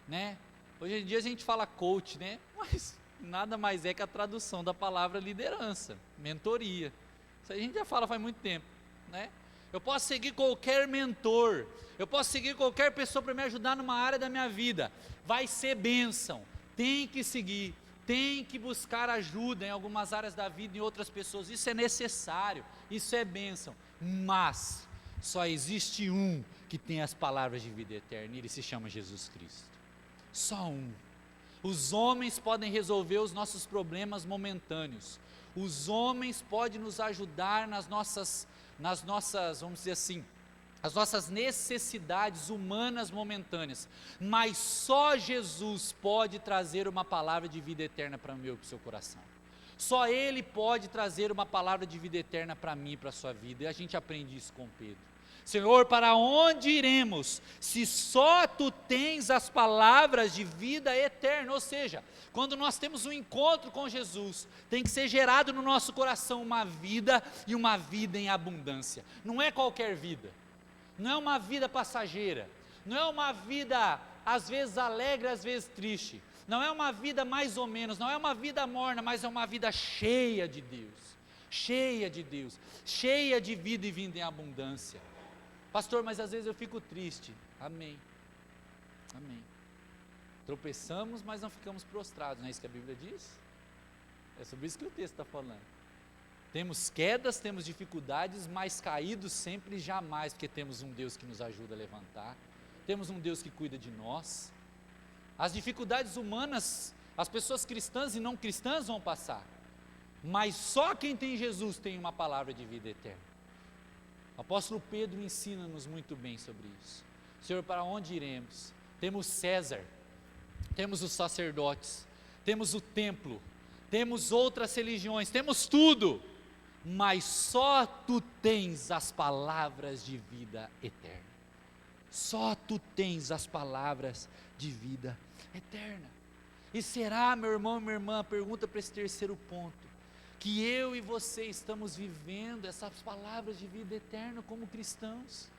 né? Hoje em dia a gente fala coach, né? Mas nada mais é que a tradução da palavra liderança, mentoria. Isso aí a gente já fala faz muito tempo, né? Eu posso seguir qualquer mentor, eu posso seguir qualquer pessoa para me ajudar numa área da minha vida, vai ser bênção, tem que seguir, tem que buscar ajuda em algumas áreas da vida, em outras pessoas, isso é necessário, isso é bênção, mas só existe um que tem as palavras de vida eterna, e ele se chama Jesus Cristo, só um. Os homens podem resolver os nossos problemas momentâneos, os homens podem nos ajudar nas nossas, vamos dizer assim, as nossas necessidades humanas momentâneas, mas só Jesus pode trazer uma palavra de vida eterna para o meu e para o seu coração. Só Ele pode trazer uma palavra de vida eterna para mim e para a sua vida, e a gente aprende isso com Pedro. Senhor, para onde iremos, se só Tu tens as palavras de vida eterna? Ou seja, quando nós temos um encontro com Jesus, tem que ser gerado no nosso coração uma vida, e uma vida em abundância, não é qualquer vida, não é uma vida passageira, não é uma vida às vezes alegre, às vezes triste, não é uma vida mais ou menos, não é uma vida morna, mas é uma vida cheia de Deus, cheia de Deus, cheia de vida e vida em abundância. Pastor, mas às vezes eu fico triste. Amém, amém. Tropeçamos, mas não ficamos prostrados, não é isso que a Bíblia diz? É sobre isso que o texto está falando. Temos quedas, temos dificuldades, mas caídos sempre e jamais, porque temos um Deus que nos ajuda a levantar, temos um Deus que cuida de nós. As dificuldades humanas, as pessoas cristãs e não cristãs vão passar, mas só quem tem Jesus tem uma palavra de vida eterna. O apóstolo Pedro ensina-nos muito bem sobre isso. Senhor, para onde iremos? Temos César, temos os sacerdotes, temos o templo, temos outras religiões, temos tudo, mas só Tu tens as palavras de vida eterna. Só Tu tens as palavras de vida eterna. E será, meu irmão e minha irmã, pergunta para esse terceiro ponto, que eu e você estamos vivendo essas palavras de vida eterna como cristãos?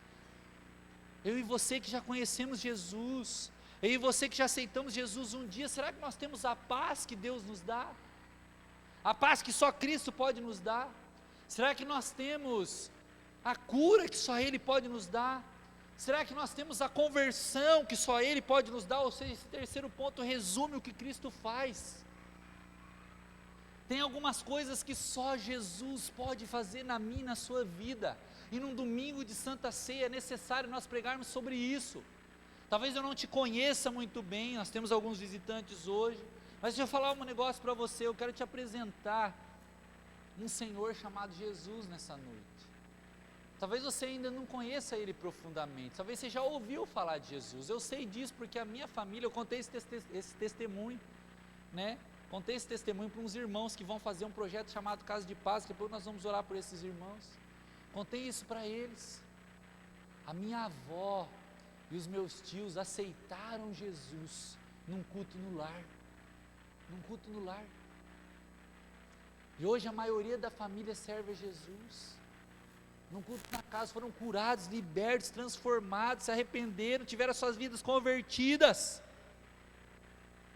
Eu e você que já conhecemos Jesus, eu e você que já aceitamos Jesus um dia, será que nós temos a paz que Deus nos dá? A paz que só Cristo pode nos dar? Será que nós temos a cura que só Ele pode nos dar? Será que nós temos a conversão que só Ele pode nos dar? Ou seja, esse terceiro ponto resume o que Cristo faz. Tem algumas coisas que só Jesus pode fazer na minha e na sua vida, e num domingo de Santa Ceia é necessário nós pregarmos sobre isso. Talvez eu não te conheça muito bem, nós temos alguns visitantes hoje, mas deixa eu falar um negócio para você, eu quero te apresentar um Senhor chamado Jesus nessa noite. Talvez você ainda não conheça Ele profundamente, talvez você já ouviu falar de Jesus, eu sei disso porque a minha família, eu contei esse testemunho, né? Contei esse testemunho para uns irmãos que vão fazer um projeto chamado Casa de Paz, que depois nós vamos orar por esses irmãos. Contei isso para eles. A minha avó e os meus tios aceitaram Jesus num culto no lar. Num culto no lar. E hoje a maioria da família serve a Jesus. Num culto na casa foram curados, libertos, transformados, se arrependeram, tiveram suas vidas convertidas.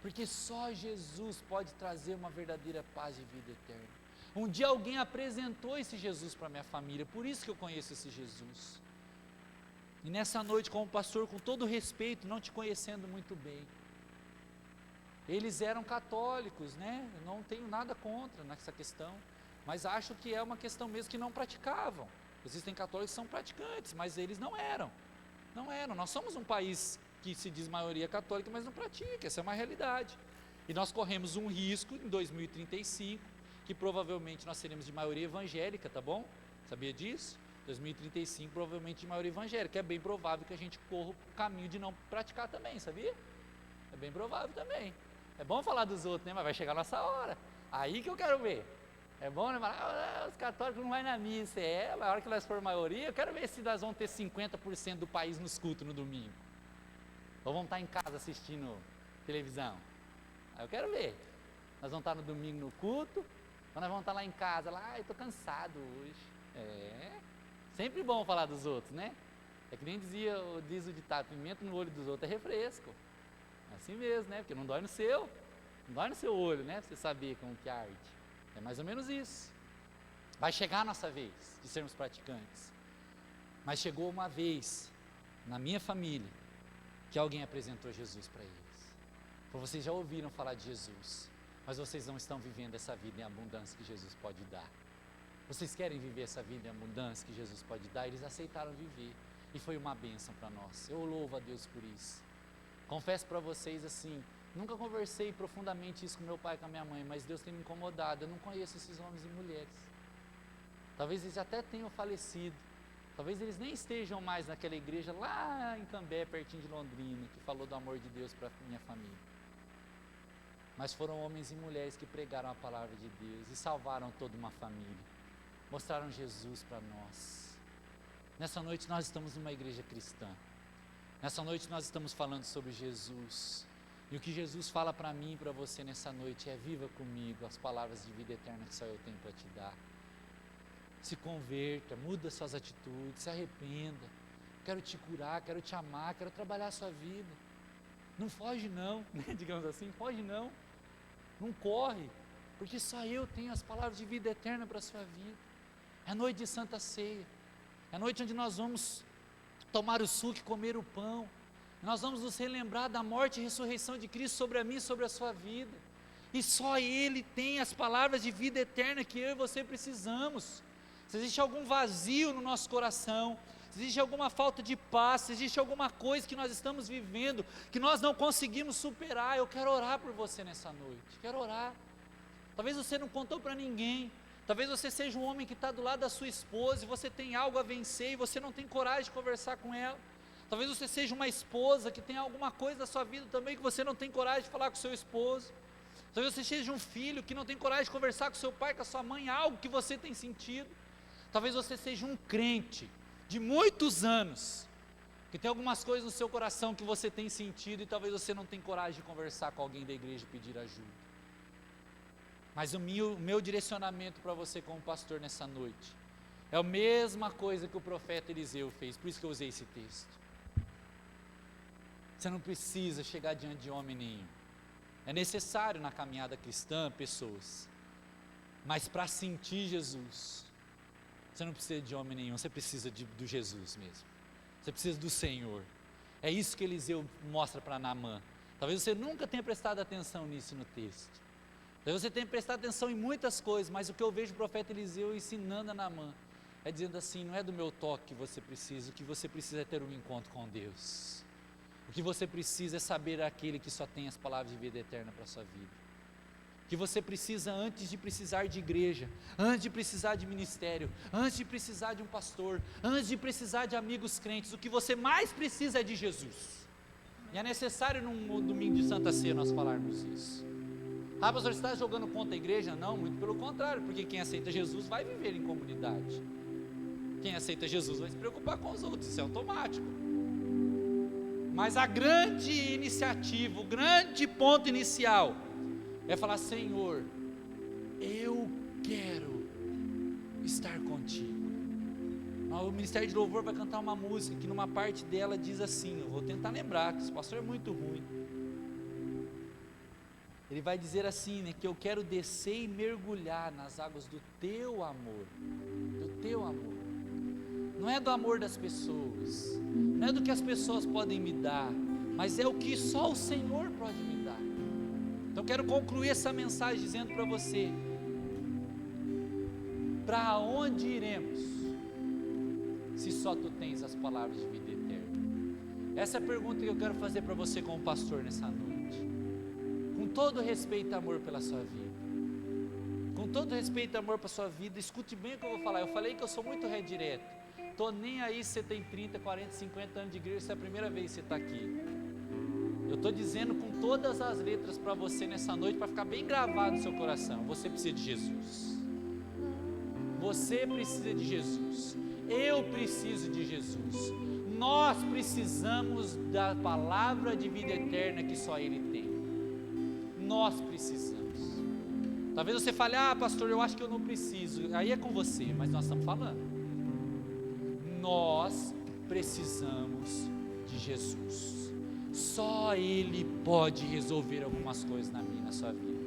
Porque só Jesus pode trazer uma verdadeira paz de vida eterna. Um dia alguém apresentou esse Jesus para minha família, por isso que eu conheço esse Jesus. E nessa noite, como pastor, com todo respeito, não te conhecendo muito bem, eles eram católicos, né? Eu não tenho nada contra nessa questão, mas acho que é uma questão mesmo que não praticavam. Existem católicos que são praticantes, mas eles não eram. Não eram. Nós somos um país que se diz maioria católica, mas não pratica, essa é uma realidade. E nós corremos um risco em 2035, que provavelmente nós seremos de maioria evangélica, tá bom? Sabia disso? 2035 provavelmente de maioria evangélica, é bem provável que a gente corra o caminho de não praticar também, sabia? É bem provável também. É bom falar dos outros, né? Mas vai chegar a nossa hora, aí que eu quero ver. É bom, né? Falar, os católicos não vão na missa, a hora que nós for maioria, eu quero ver se nós vamos ter 50% do país nos cultos no domingo. Ou vão estar em casa assistindo televisão? Aí eu quero ver. Nós vamos estar no domingo no culto, ou nós vamos estar lá em casa, lá, eu estou cansado hoje. Sempre bom falar dos outros, né? É que nem diz o ditado, pimenta no olho dos outros é refresco. É assim mesmo, né? Porque não dói no seu olho, né? Pra você saber como que arde. É mais ou menos isso. Vai chegar a nossa vez de sermos praticantes. Mas chegou uma vez, na minha família, que alguém apresentou Jesus para eles. Vocês já ouviram falar de Jesus, mas vocês não estão vivendo essa vida em abundância que Jesus pode dar. Vocês querem viver essa vida em abundância que Jesus pode dar? Eles aceitaram viver, e foi uma bênção para nós. Eu louvo a Deus por isso. Confesso para vocês assim, nunca conversei profundamente isso com meu pai e com a minha mãe, mas Deus tem me incomodado. Eu não conheço esses homens e mulheres. Talvez eles até tenham falecido, talvez eles nem estejam mais naquela igreja lá em Cambé, pertinho de Londrina, que falou do amor de Deus para minha família. Mas foram homens e mulheres que pregaram a palavra de Deus e salvaram toda uma família, mostraram Jesus para nós. Nessa noite nós estamos numa igreja cristã, nessa noite nós estamos falando sobre Jesus, e o que Jesus fala para mim e para você nessa noite é: viva comigo as palavras de vida eterna que só eu tenho para te dar. Se converta, muda suas atitudes, se arrependa. Quero te curar, quero te amar, quero trabalhar a sua vida. Não foge não, né? Digamos assim, foge não. Não corre, porque só eu tenho as palavras de vida eterna para a sua vida. É noite de Santa Ceia, é noite onde nós vamos tomar o suco e comer o pão. Nós vamos nos relembrar da morte e ressurreição de Cristo sobre a mim e sobre a sua vida. E só Ele tem as palavras de vida eterna que eu e você precisamos. Se existe algum vazio no nosso coração, se existe alguma falta de paz, se existe alguma coisa que nós estamos vivendo, que nós não conseguimos superar, eu quero orar por você nessa noite, quero orar. Talvez você não contou para ninguém, talvez você seja um homem que está do lado da sua esposa, e você tem algo a vencer, e você não tem coragem de conversar com ela. Talvez você seja uma esposa que tem alguma coisa na sua vida também, que você não tem coragem de falar com o seu esposo. Talvez você seja um filho que não tem coragem de conversar com seu pai, com a sua mãe, algo que você tem sentido. Talvez você seja um crente de muitos anos, que tem algumas coisas no seu coração que você tem sentido, e talvez você não tenha coragem de conversar com alguém da igreja e pedir ajuda. Mas o meu direcionamento para você como pastor nessa noite, é a mesma coisa que o profeta Eliseu fez, por isso que eu usei esse texto. Você não precisa chegar diante de homem nenhum. É necessário na caminhada cristã pessoas, mas para sentir Jesus, você não precisa de homem nenhum, você precisa do Jesus mesmo. Você precisa do Senhor. É isso que Eliseu mostra para Naamã. Talvez você nunca tenha prestado atenção nisso no texto. Talvez você tenha prestado atenção em muitas coisas, mas o que eu vejo o profeta Eliseu ensinando a Naamã é dizendo assim: não é do meu toque que você precisa, o que você precisa é ter um encontro com Deus. O que você precisa é saber aquele que só tem as palavras de vida eterna para a sua vida. Que você precisa, antes de precisar de igreja, antes de precisar de ministério, antes de precisar de um pastor, antes de precisar de amigos crentes, o que você mais precisa é de Jesus. E é necessário num domingo de Santa Ceia nós falarmos isso. Ah, pastor, você está jogando contra a igreja? Não, muito pelo contrário, porque quem aceita Jesus vai viver em comunidade. Quem aceita Jesus vai se preocupar com os outros, isso é automático. Mas a grande iniciativa, o grande ponto inicial é falar: Senhor, eu quero estar contigo. O Ministério de Louvor vai cantar uma música que numa parte dela diz assim, eu vou tentar lembrar, que esse pastor é muito ruim. Ele vai dizer assim, né, que eu quero descer e mergulhar nas águas do teu amor, do teu amor. Não é do amor das pessoas, não é do que as pessoas podem me dar, mas é o que só o Senhor pode me dar. Então quero concluir essa mensagem dizendo para você: para onde iremos, se só tu tens as palavras de vida eterna? Essa é a pergunta que eu quero fazer para você como pastor nessa noite, com todo respeito e amor pela sua vida, com todo respeito e amor para a sua vida. Escute bem o que eu vou falar. Eu falei que eu sou muito ré direto, estou nem aí se você tem 30, 40, 50 anos de igreja, se é a primeira vez que você está aqui. Eu estou dizendo com todas as letras para você nessa noite, para ficar bem gravado no seu coração: você precisa de Jesus. Você precisa de Jesus. Eu preciso de Jesus. Nós precisamos da palavra de vida eterna que só Ele tem. Nós precisamos. Talvez você fale: ah, pastor, eu acho que eu não preciso. Aí é com você, mas nós estamos falando. Nós precisamos de Jesus. Só Ele pode resolver algumas coisas na minha e na sua vida.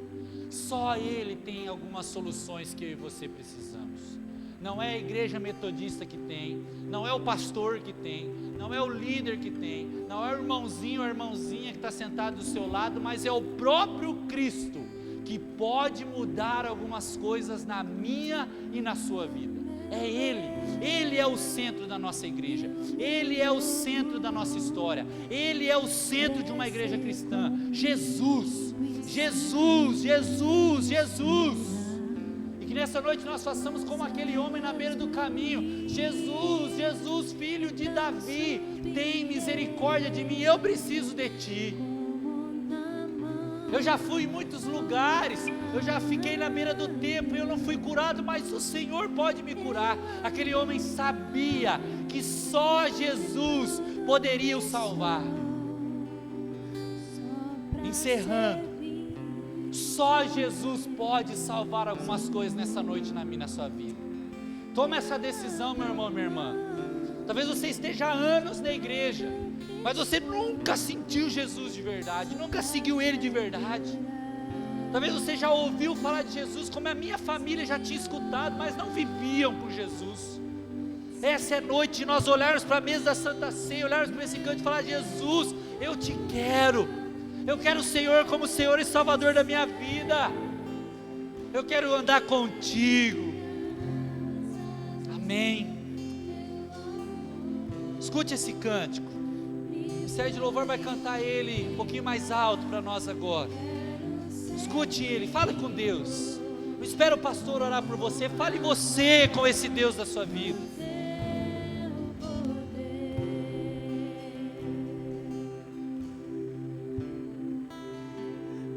Só Ele tem algumas soluções que eu e você precisamos. Não é a igreja metodista que tem, não é o pastor que tem, não é o líder que tem, não é o irmãozinho ou a irmãzinha que está sentado do seu lado, mas é o próprio Cristo que pode mudar algumas coisas na minha e na sua vida. É Ele é o centro da nossa igreja, Ele é o centro da nossa história, Ele é o centro de uma igreja cristã. Jesus, Jesus, Jesus, Jesus. E que nessa noite nós façamos como aquele homem na beira do caminho: Jesus, Jesus, filho de Davi, tem misericórdia de mim, eu preciso de Ti. Eu já fui em muitos lugares, eu já fiquei na beira do templo, eu não fui curado, mas o Senhor pode me curar. Aquele homem sabia que só Jesus poderia o salvar. Encerrando, só Jesus pode salvar algumas coisas nessa noite na minha e na sua vida. Toma essa decisão, meu irmão, minha irmã. Talvez você esteja há anos na igreja, mas você nunca sentiu Jesus de verdade, nunca seguiu Ele de verdade. Talvez você já ouviu falar de Jesus, como a minha família já tinha escutado, mas não viviam por Jesus. Essa é a noite de nós olharmos para a mesa da Santa Ceia, olharmos para esse canto e falar: Jesus, eu te quero, eu quero o Senhor como Senhor e Salvador da minha vida, eu quero andar contigo. Amém. Escute esse cântico. O Ministério de Louvor vai cantar ele um pouquinho mais alto para nós agora. Escute ele, fale com Deus. Não espera o pastor orar por você, fale você com esse Deus da sua vida.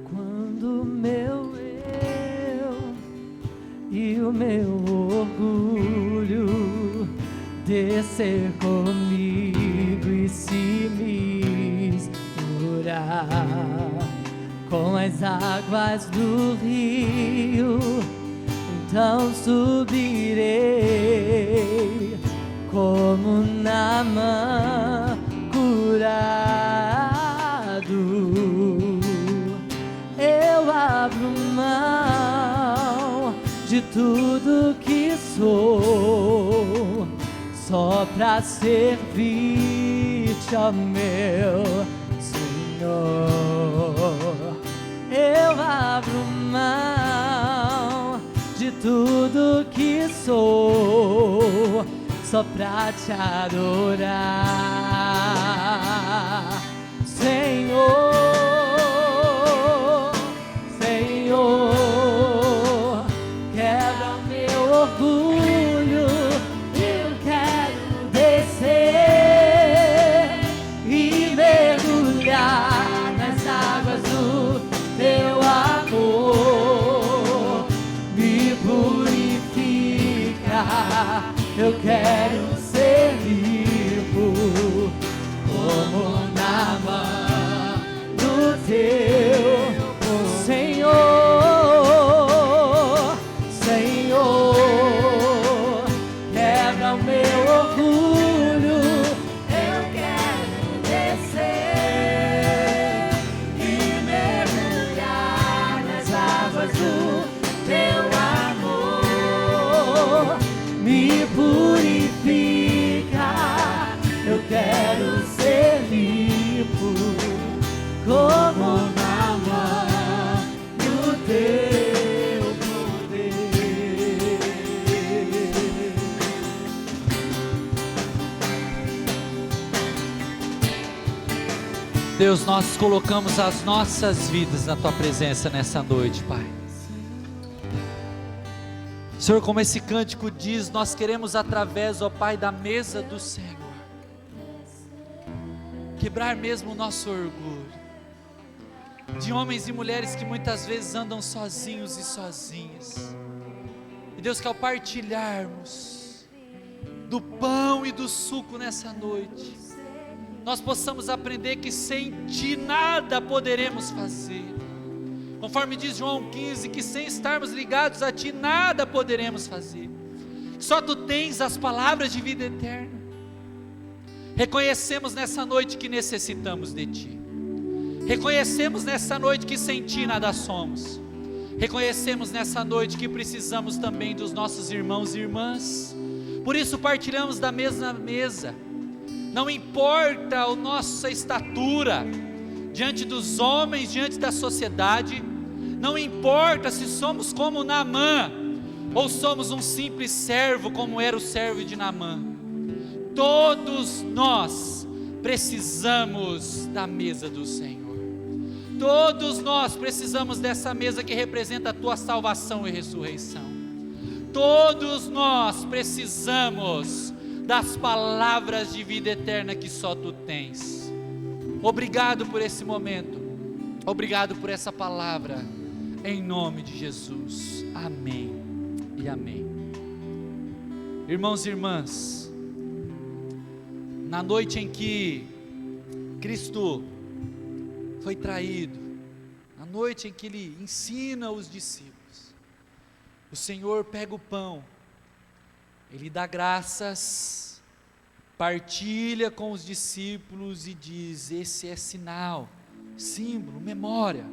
Quando meu eu e o meu orgulho descer comigo e se misturar com as águas do rio, então subirei como Naamã curado. Eu abro mão de tudo que sou, só pra servir-te, ó meu Senhor. Eu abro mão de tudo que sou, só pra te adorar, Senhor. Senhor, quebra o meu orgulho, eu quero descer e mergulhar nas águas do teu amor. Me purifica, eu quero ser limpo como Naamã do teu Senhor. Senhor, quebra o meu orgulho, eu quero descer e mergulhar nas águas do teu amor. Me purifica, eu quero ser limpo como Naamã no teu poder. Deus, nós colocamos as nossas vidas na Tua presença nessa noite, Pai. Senhor, como esse cântico diz, nós queremos através, ó Pai, da mesa do Senhor, quebrar mesmo o nosso orgulho, de homens e mulheres que muitas vezes andam sozinhos e sozinhas. E Deus, que ao partilharmos do pão e do suco nessa noite, nós possamos aprender que sem Ti nada poderemos fazer. Conforme diz João 15, que sem estarmos ligados a Ti nada poderemos fazer. Só Tu tens as palavras de vida eterna. Reconhecemos nessa noite que necessitamos de Ti. Reconhecemos nessa noite que sem Ti nada somos. Reconhecemos nessa noite que precisamos também dos nossos irmãos e irmãs. Por isso partilhamos da mesma mesa. Não importa a nossa estatura diante dos homens, diante da sociedade. Não importa se somos como Naamã ou somos um simples servo como era o servo de Naamã. Todos nós precisamos da mesa do Senhor. Todos nós precisamos dessa mesa que representa a Tua salvação e ressurreição. Todos nós precisamos das palavras de vida eterna que só Tu tens. Obrigado por esse momento. Obrigado por essa palavra. Em nome de Jesus. Amém e amém. Irmãos e irmãs, na noite em que Cristo foi traído, na noite em que Ele ensina os discípulos, o Senhor pega o pão, Ele dá graças, partilha com os discípulos e diz: esse é sinal, símbolo, memória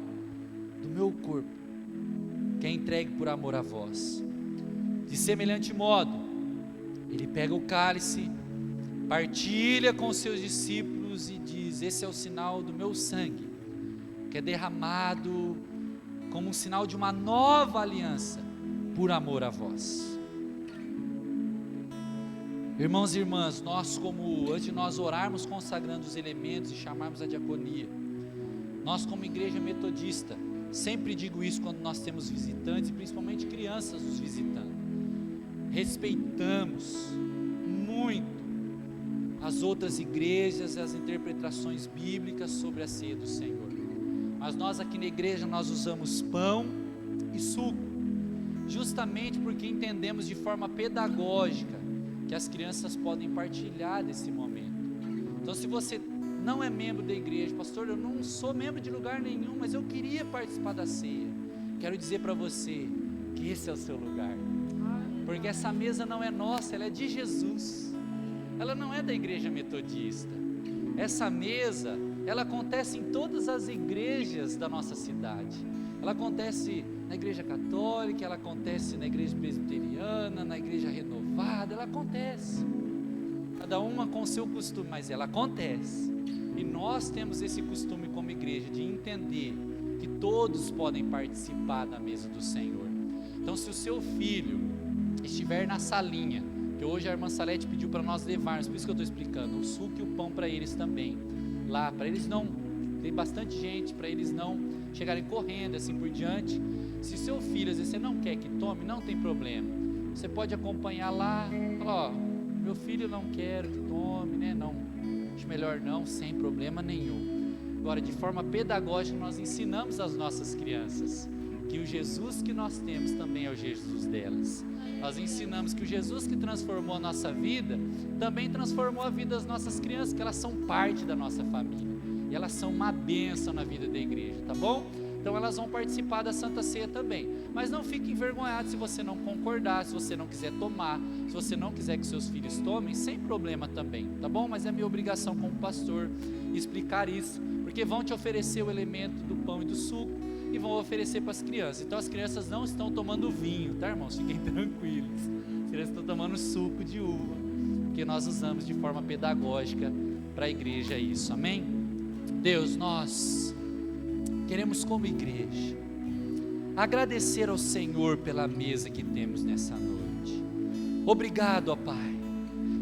do meu corpo, que é entregue por amor a vós. De semelhante modo, Ele pega o cálice, partilha com os seus discípulos e diz: esse é o sinal do meu sangue, que é derramado como um sinal de uma nova aliança, por amor a vós. Irmãos e irmãs, antes de nós orarmos consagrando os elementos e chamarmos a diaconia, nós como igreja metodista, sempre digo isso quando nós temos visitantes, e principalmente crianças nos visitando, respeitamos muito as outras igrejas e as interpretações bíblicas sobre a ceia do Senhor, mas nós aqui na igreja nós usamos pão e suco, justamente porque entendemos de forma pedagógica que as crianças podem partilhar desse momento. Então, se você não é membro da igreja, pastor, eu não sou membro de lugar nenhum, mas eu queria participar da ceia, quero dizer para você que esse é o seu lugar, porque essa mesa não é nossa, ela é de Jesus, ela não é da igreja metodista. Essa mesa, ela acontece em todas as igrejas da nossa cidade, ela acontece na igreja católica, ela acontece na igreja presbiteriana, na igreja renovada, ela acontece, cada uma com o seu costume, mas ela acontece, e nós temos esse costume como igreja, de entender que todos podem participar da mesa do Senhor. Então, se o seu filho estiver na salinha, que hoje a irmã Salete pediu para nós levarmos, por isso que eu estou explicando, o suco e o pão para eles também, lá, para eles não, tem bastante gente, para eles não chegarem correndo, assim por diante. Se seu filho, às vezes você não quer que tome, não tem problema, você pode acompanhar lá, falar: ó, meu filho não quero que tome, né, não, acho melhor não, sem problema nenhum. Agora, de forma pedagógica, nós ensinamos às nossas crianças que o Jesus que nós temos também é o Jesus delas. Nós ensinamos que o Jesus que transformou a nossa vida, também transformou a vida das nossas crianças, que elas são parte da nossa família, e elas são uma bênção na vida da igreja, tá bom? Então elas vão participar da Santa Ceia também, mas não fique envergonhado se você não concordar, se você não quiser tomar, se você não quiser que seus filhos tomem, sem problema também, tá bom? Mas é minha obrigação como pastor explicar isso, porque vão te oferecer o elemento do pão e do suco, e vão oferecer para as crianças. Então as crianças não estão tomando vinho, tá, irmãos? Fiquem tranquilos, as crianças estão tomando suco de uva, porque nós usamos de forma pedagógica para a igreja isso, amém? Deus, nós queremos como igreja agradecer ao Senhor pela mesa que temos nessa noite. Obrigado, ó Pai,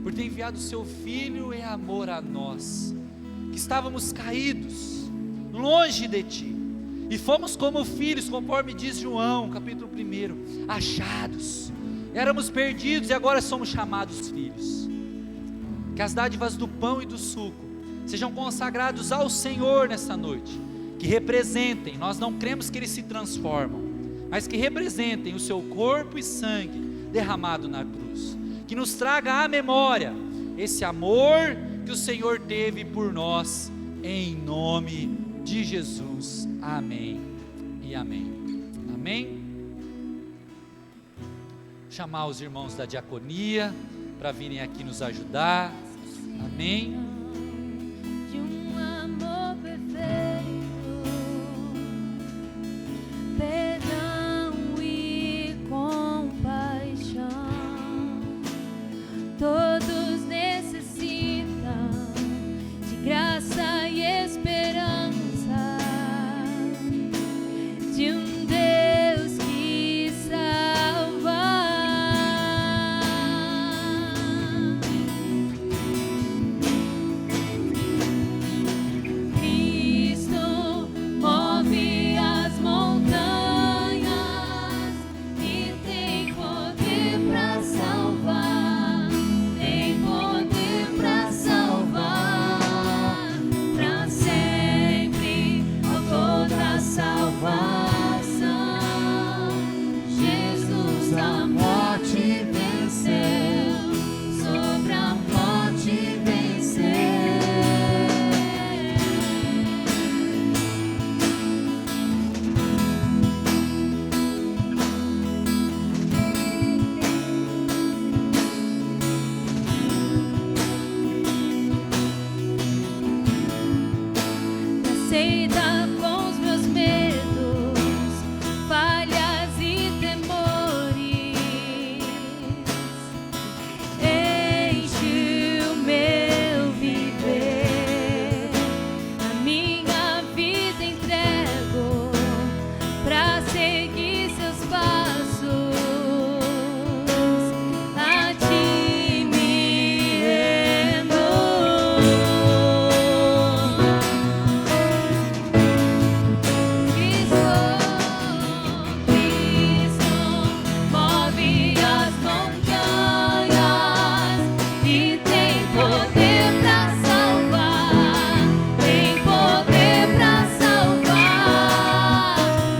por ter enviado o seu Filho em amor a nós, que estávamos caídos, longe de Ti, e fomos como filhos, conforme diz João, capítulo 1, achados, éramos perdidos e agora somos chamados filhos. Que as dádivas do pão e do suco sejam consagrados ao Senhor nessa noite, que representem, nós não cremos que eles se transformam, mas que representem o seu corpo e sangue derramado na cruz, que nos traga à memória esse amor que o Senhor teve por nós, em nome de Jesus, amém e amém, amém. Chamar os irmãos da diaconia para virem aqui nos ajudar, amém. aceita com os meus medos, falhas e temores. Enche o meu viver, a minha vida entrego pra seguir seus passos. A ti me rendo. Cristo, move as montanhas e tem poder pra salvar, tem poder pra salvar,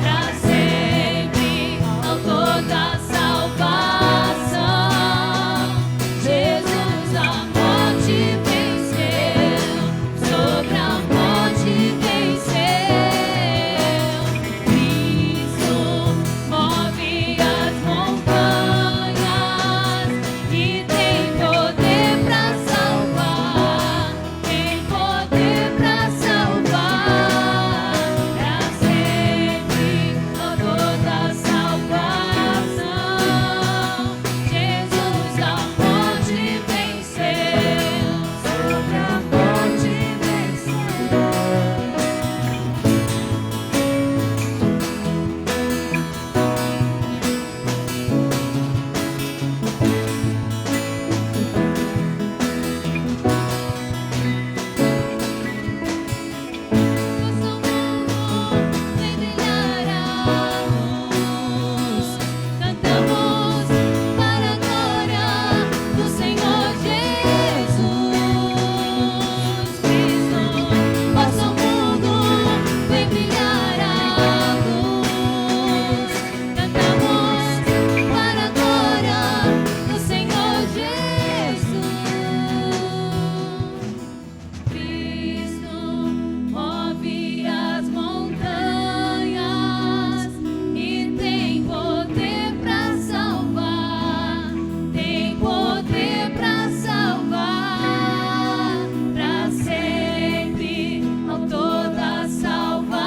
pra sempre, autor da salvação. Jesus a morte venceu, sobre a morte venceu. Cristo move as montanhas e tem poder pra salvar, tem poder pra salvar, pra sempre, autor da salvação. Jesus a morte venceu, sobre a morte venceu. Cantamos para a glória do Senhor Jesus Cristo. Nosso mundo vem brilhar a luz. Cantamos para a glória do Senhor Jesus. Cristo move as montanhas e tem poder pra salvar, tem poder pra salvar, pra sempre, autor da salvação.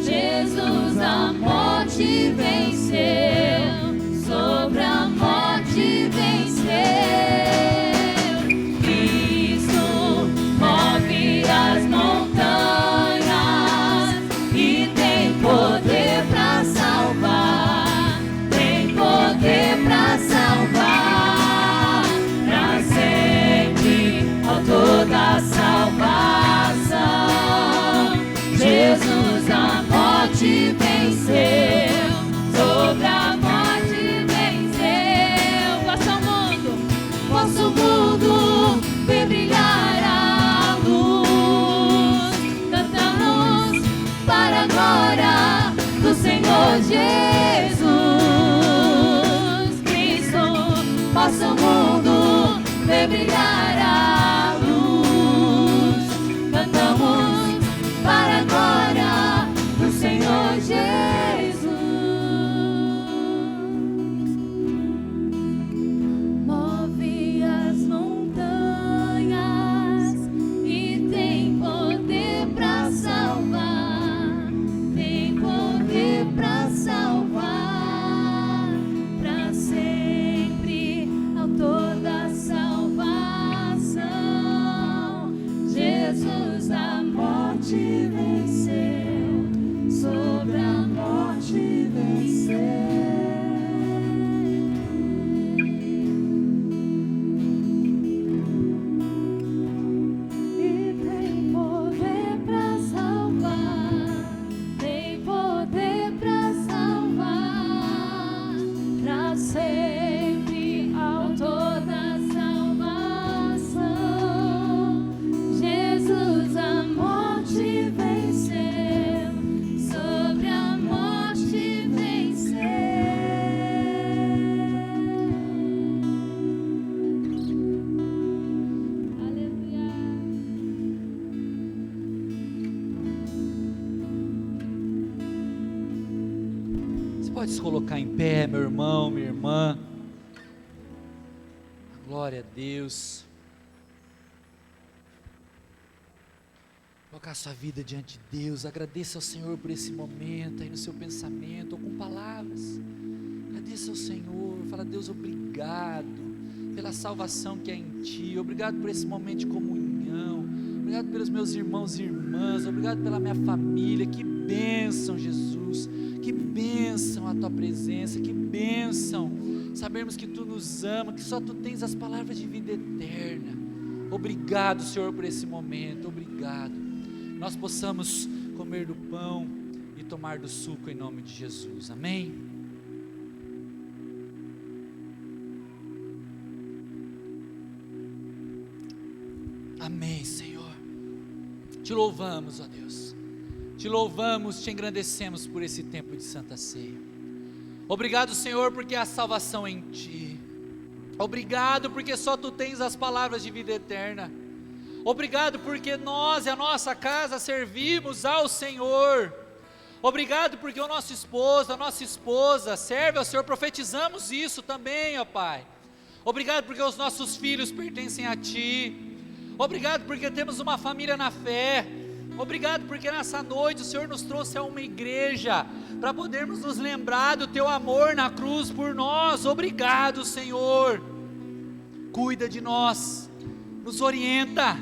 Jesus a morte venceu, sobre a morte venceu. Cristo move as montanhas e tem poder pra salvar, tem poder pra salvar, pra sempre, autor da salvação. Jesus a morte venceu, sobre a morte venceu. Vosso mundo vem brilhar a luz. Cantamos para a glória do Senhor Jesus Cristo. Vosso mundo vem brilhar a luz. Cantamos para a glória do Senhor Jesus. Move as montanhas e tem poder pra salvar, tem poder pra salvar, pra sempre, autor da salvação. Jesus a morte venceu, sobre a morte venceu. E tem poder pra salvar, tem poder pra salvar, pra sempre, autor da salvação. Jesus a morte venceu, sobre a morte venceu. Aleluia. Você pode se colocar em pé, meu irmão, minha irmã. Glória a Deus. Colocar a sua vida diante de Deus. Agradeça ao Senhor por esse momento aí no seu pensamento, ou com palavras. Agradeça ao Senhor. Fala: Deus, obrigado pela salvação que é em Ti. Obrigado por esse momento de comunhão. Obrigado pelos meus irmãos e irmãs. Obrigado pela minha família. Que bênção, Jesus. Que bênção a Tua presença. Que bênção sabermos que Tu nos ama, que só Tu tens as palavras de vida eterna. Obrigado, Senhor, por esse momento. Obrigado. Nós possamos comer do pão e tomar do suco em nome de Jesus. Amém? Amém, Senhor. Te louvamos, ó Deus. Te louvamos, te engrandecemos por esse tempo de Santa Ceia. Obrigado, Senhor, porque há salvação em Ti. Obrigado porque só Tu tens as palavras de vida eterna. Obrigado porque nós e a nossa casa servimos ao Senhor. Obrigado porque o nosso esposo, a nossa esposa serve ao Senhor. Profetizamos isso também, ó Pai. Obrigado porque os nossos filhos pertencem a Ti. Obrigado porque temos uma família na fé. Obrigado porque nessa noite o Senhor nos trouxe a uma igreja para podermos nos lembrar do Teu amor na cruz por nós. Obrigado, Senhor. Cuida de nós, nos orienta,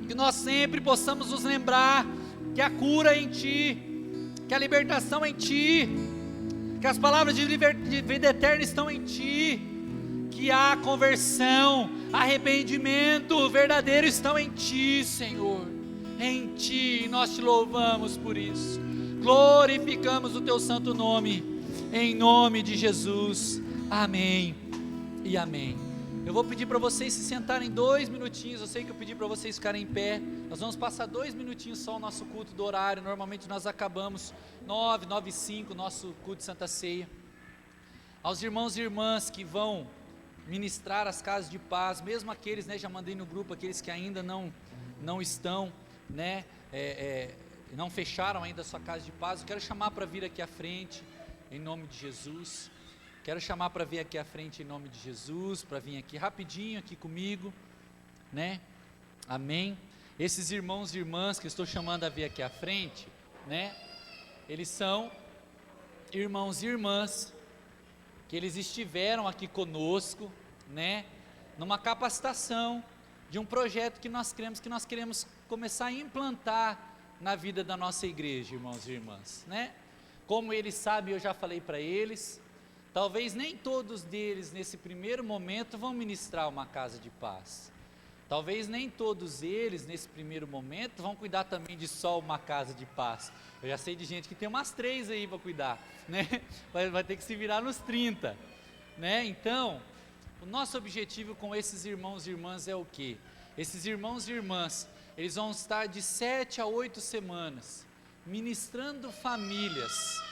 que nós sempre possamos nos lembrar que a cura é em Ti, que a libertação é em Ti, que as palavras de vida eterna estão em Ti, que a conversão, arrependimento verdadeiro estão em Ti, Senhor. Em Ti, nós Te louvamos por isso, glorificamos o Teu santo nome, em nome de Jesus, amém e amém. Eu vou pedir para vocês se sentarem 2 minutinhos. Eu sei que eu pedi para vocês ficarem em pé. Nós vamos passar 2 minutinhos só o nosso culto do horário. Normalmente nós acabamos 9, 9 e 5, nosso culto de Santa Ceia. Aos irmãos e irmãs que vão ministrar as casas de paz, mesmo aqueles, né, já mandei no grupo, aqueles que ainda não estão, né, não fecharam ainda a sua casa de paz, eu quero chamar para vir aqui à frente, em nome de Jesus. Quero chamar para vir aqui à frente em nome de Jesus, para vir aqui rapidinho aqui comigo, né? Amém. Esses irmãos e irmãs que eu estou chamando a vir aqui à frente, né? Eles são irmãos e irmãs que eles estiveram aqui conosco, né? Numa capacitação de um projeto que nós queremos começar a implantar na vida da nossa igreja, irmãos e irmãs, né? Como eles sabem, eu já falei para eles. Talvez nem todos deles nesse primeiro momento vão ministrar uma casa de paz. Talvez nem todos eles nesse primeiro momento vão cuidar também de só uma casa de paz. Eu já sei de gente que tem umas 3 aí para cuidar, né? Vai ter que se virar nos 30, né? Então, o nosso objetivo com esses irmãos e irmãs é o quê? Esses irmãos e irmãs, eles vão estar de 7 a 8 semanas ministrando famílias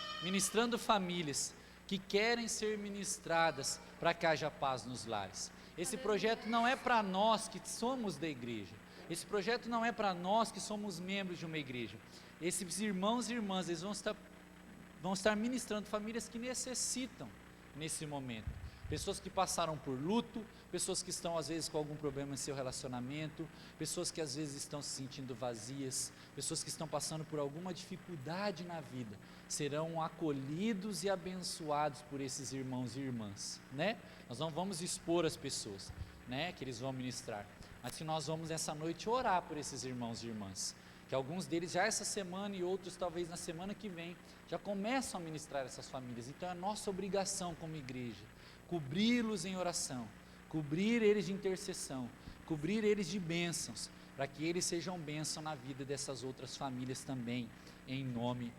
que querem ser ministradas para que haja paz nos lares. Esse projeto não é para nós que somos da igreja, esse projeto não é para nós que somos membros de uma igreja. Esses irmãos e irmãs, eles vão estar ministrando famílias que necessitam nesse momento. Pessoas que passaram por luto, pessoas que estão às vezes com algum problema em seu relacionamento, pessoas que às vezes estão se sentindo vazias, pessoas que estão passando por alguma dificuldade na vida, serão acolhidos e abençoados por esses irmãos e irmãs, né? Nós não vamos expor as pessoas, né, que eles vão ministrar, mas que nós vamos essa noite orar por esses irmãos e irmãs, que alguns deles já essa semana e outros talvez na semana que vem, já começam a ministrar essas famílias. Então é nossa obrigação como igreja, cobri-los em oração, cobrir eles de intercessão, cobrir eles de bênçãos, para que eles sejam bênção na vida dessas outras famílias também, em nome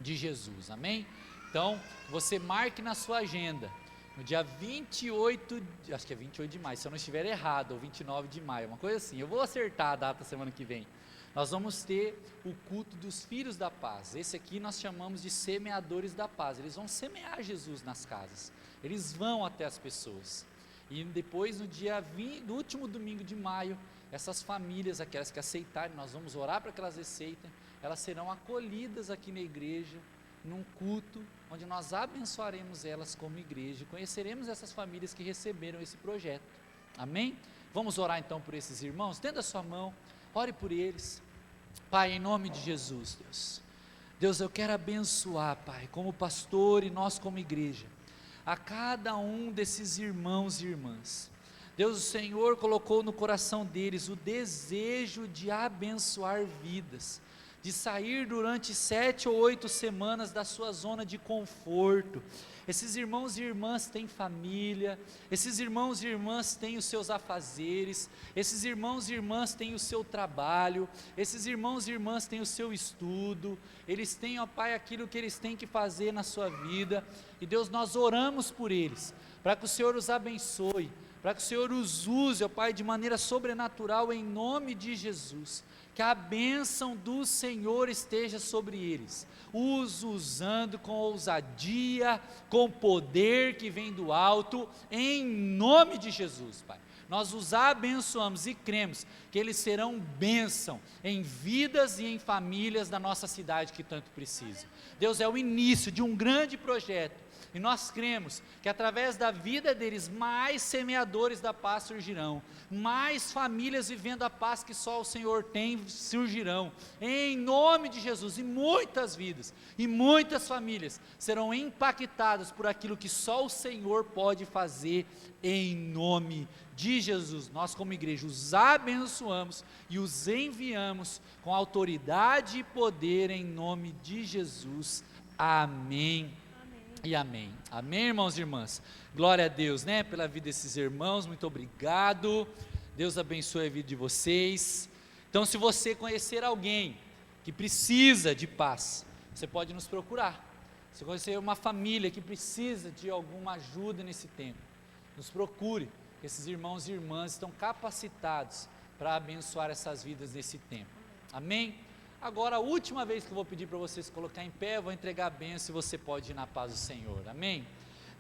de Jesus, amém? Então, você marque na sua agenda, no dia 28, acho que é 28 de maio, se eu não estiver errado, ou 29 de maio, uma coisa assim, eu vou acertar a data semana que vem. Nós vamos ter o culto dos filhos da paz. Esse aqui nós chamamos de semeadores da paz. Eles vão semear Jesus nas casas, eles vão até as pessoas, e depois no dia 20, no último domingo de maio, essas famílias, aquelas que aceitarem, nós vamos orar para que elas aceitem, elas serão acolhidas aqui na igreja, num culto, onde nós abençoaremos elas como igreja, conheceremos essas famílias que receberam esse projeto, amém? Vamos orar então por esses irmãos, dentro da sua mão, ore por eles, Pai, em nome de Jesus, Deus. Deus, eu quero abençoar, Pai, como pastor e nós como igreja, a cada um desses irmãos e irmãs. Deus, o Senhor colocou no coração deles o desejo de abençoar vidas, de sair durante 7 ou 8 semanas da sua zona de conforto. Esses irmãos e irmãs têm família, esses irmãos e irmãs têm os seus afazeres, esses irmãos e irmãs têm o seu trabalho, esses irmãos e irmãs têm o seu estudo, eles têm, ó Pai, aquilo que eles têm que fazer na sua vida, e Deus, nós oramos por eles, para que o Senhor os abençoe, para que o Senhor os use, ó Pai, de maneira sobrenatural, em nome de Jesus, que a bênção do Senhor esteja sobre eles, os usando com ousadia, com poder que vem do alto, em nome de Jesus, Pai. Nós os abençoamos e cremos que eles serão bênção em vidas e em famílias da nossa cidade que tanto precisa. Deus, é o início de um grande projeto, e nós cremos que através da vida deles, mais semeadores da paz surgirão, mais famílias vivendo a paz que só o Senhor tem surgirão, em nome de Jesus, e muitas vidas, e muitas famílias serão impactadas por aquilo que só o Senhor pode fazer, em nome de Jesus. Nós como igreja os abençoamos e os enviamos com autoridade e poder, em nome de Jesus, amém. E amém. Amém, irmãos e irmãs. Glória a Deus, né, pela vida desses irmãos. Muito obrigado. Deus abençoe a vida de vocês. Então, se você conhecer alguém que precisa de paz, você pode nos procurar. Se conhecer uma família que precisa de alguma ajuda nesse tempo, nos procure. Esses irmãos e irmãs estão capacitados para abençoar essas vidas nesse tempo. Amém? Agora, a última vez que eu vou pedir para vocês colocar em pé, eu vou entregar a bênção e você pode ir na paz do Senhor, amém?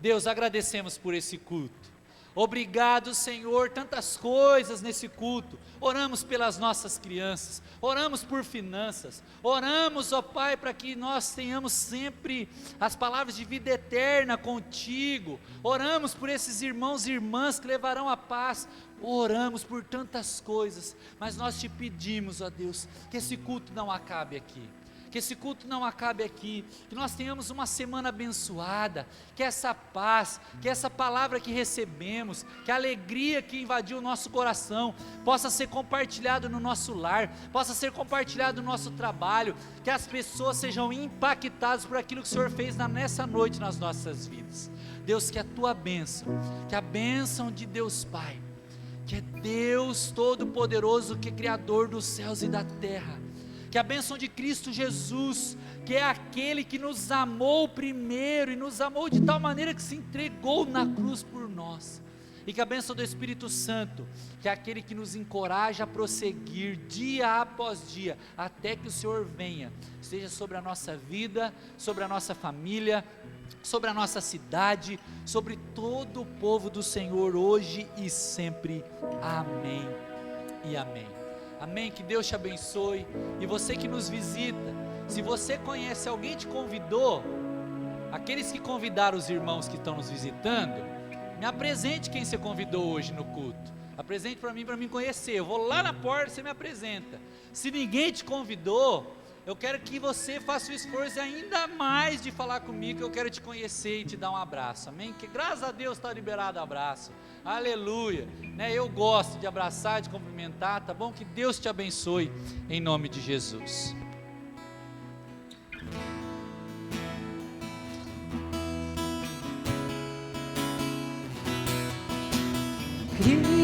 Deus, agradecemos por esse culto, obrigado, Senhor, tantas coisas nesse culto. Oramos pelas nossas crianças, oramos por finanças, oramos, ó Pai, para que nós tenhamos sempre as palavras de vida eterna contigo, oramos por esses irmãos e irmãs que levarão a paz, oramos por tantas coisas, mas nós te pedimos, ó Deus, que esse culto não acabe aqui, que esse culto não acabe aqui, que nós tenhamos uma semana abençoada, que essa paz, que essa palavra que recebemos, que a alegria que invadiu o nosso coração, possa ser compartilhado no nosso lar, possa ser compartilhado no nosso trabalho, que as pessoas sejam impactadas por aquilo que o Senhor fez nessa noite nas nossas vidas. Deus, que a tua bênção, que a bênção de Deus Pai, que é Deus Todo-Poderoso, que é Criador dos céus e da terra, que a bênção de Cristo Jesus, que é aquele que nos amou primeiro, e nos amou de tal maneira que se entregou na cruz por nós, e que a bênção do Espírito Santo, que é aquele que nos encoraja a prosseguir dia após dia, até que o Senhor venha, esteja sobre a nossa vida, sobre a nossa família, sobre a nossa cidade, sobre todo o povo do Senhor, hoje e sempre, amém e amém. Amém, que Deus te abençoe. E você que nos visita, se você conhece alguém te convidou, aqueles que convidaram os irmãos que estão nos visitando, me apresente quem você convidou hoje no culto, apresente para mim conhecer, eu vou lá na porta, você me apresenta. Se ninguém te convidou, eu quero que você faça o esforço ainda mais de falar comigo, que eu quero te conhecer e te dar um abraço, amém? Que graças a Deus está liberado o abraço, aleluia, né? Eu gosto de abraçar, de cumprimentar, tá bom? Que Deus te abençoe, em nome de Jesus. Cristo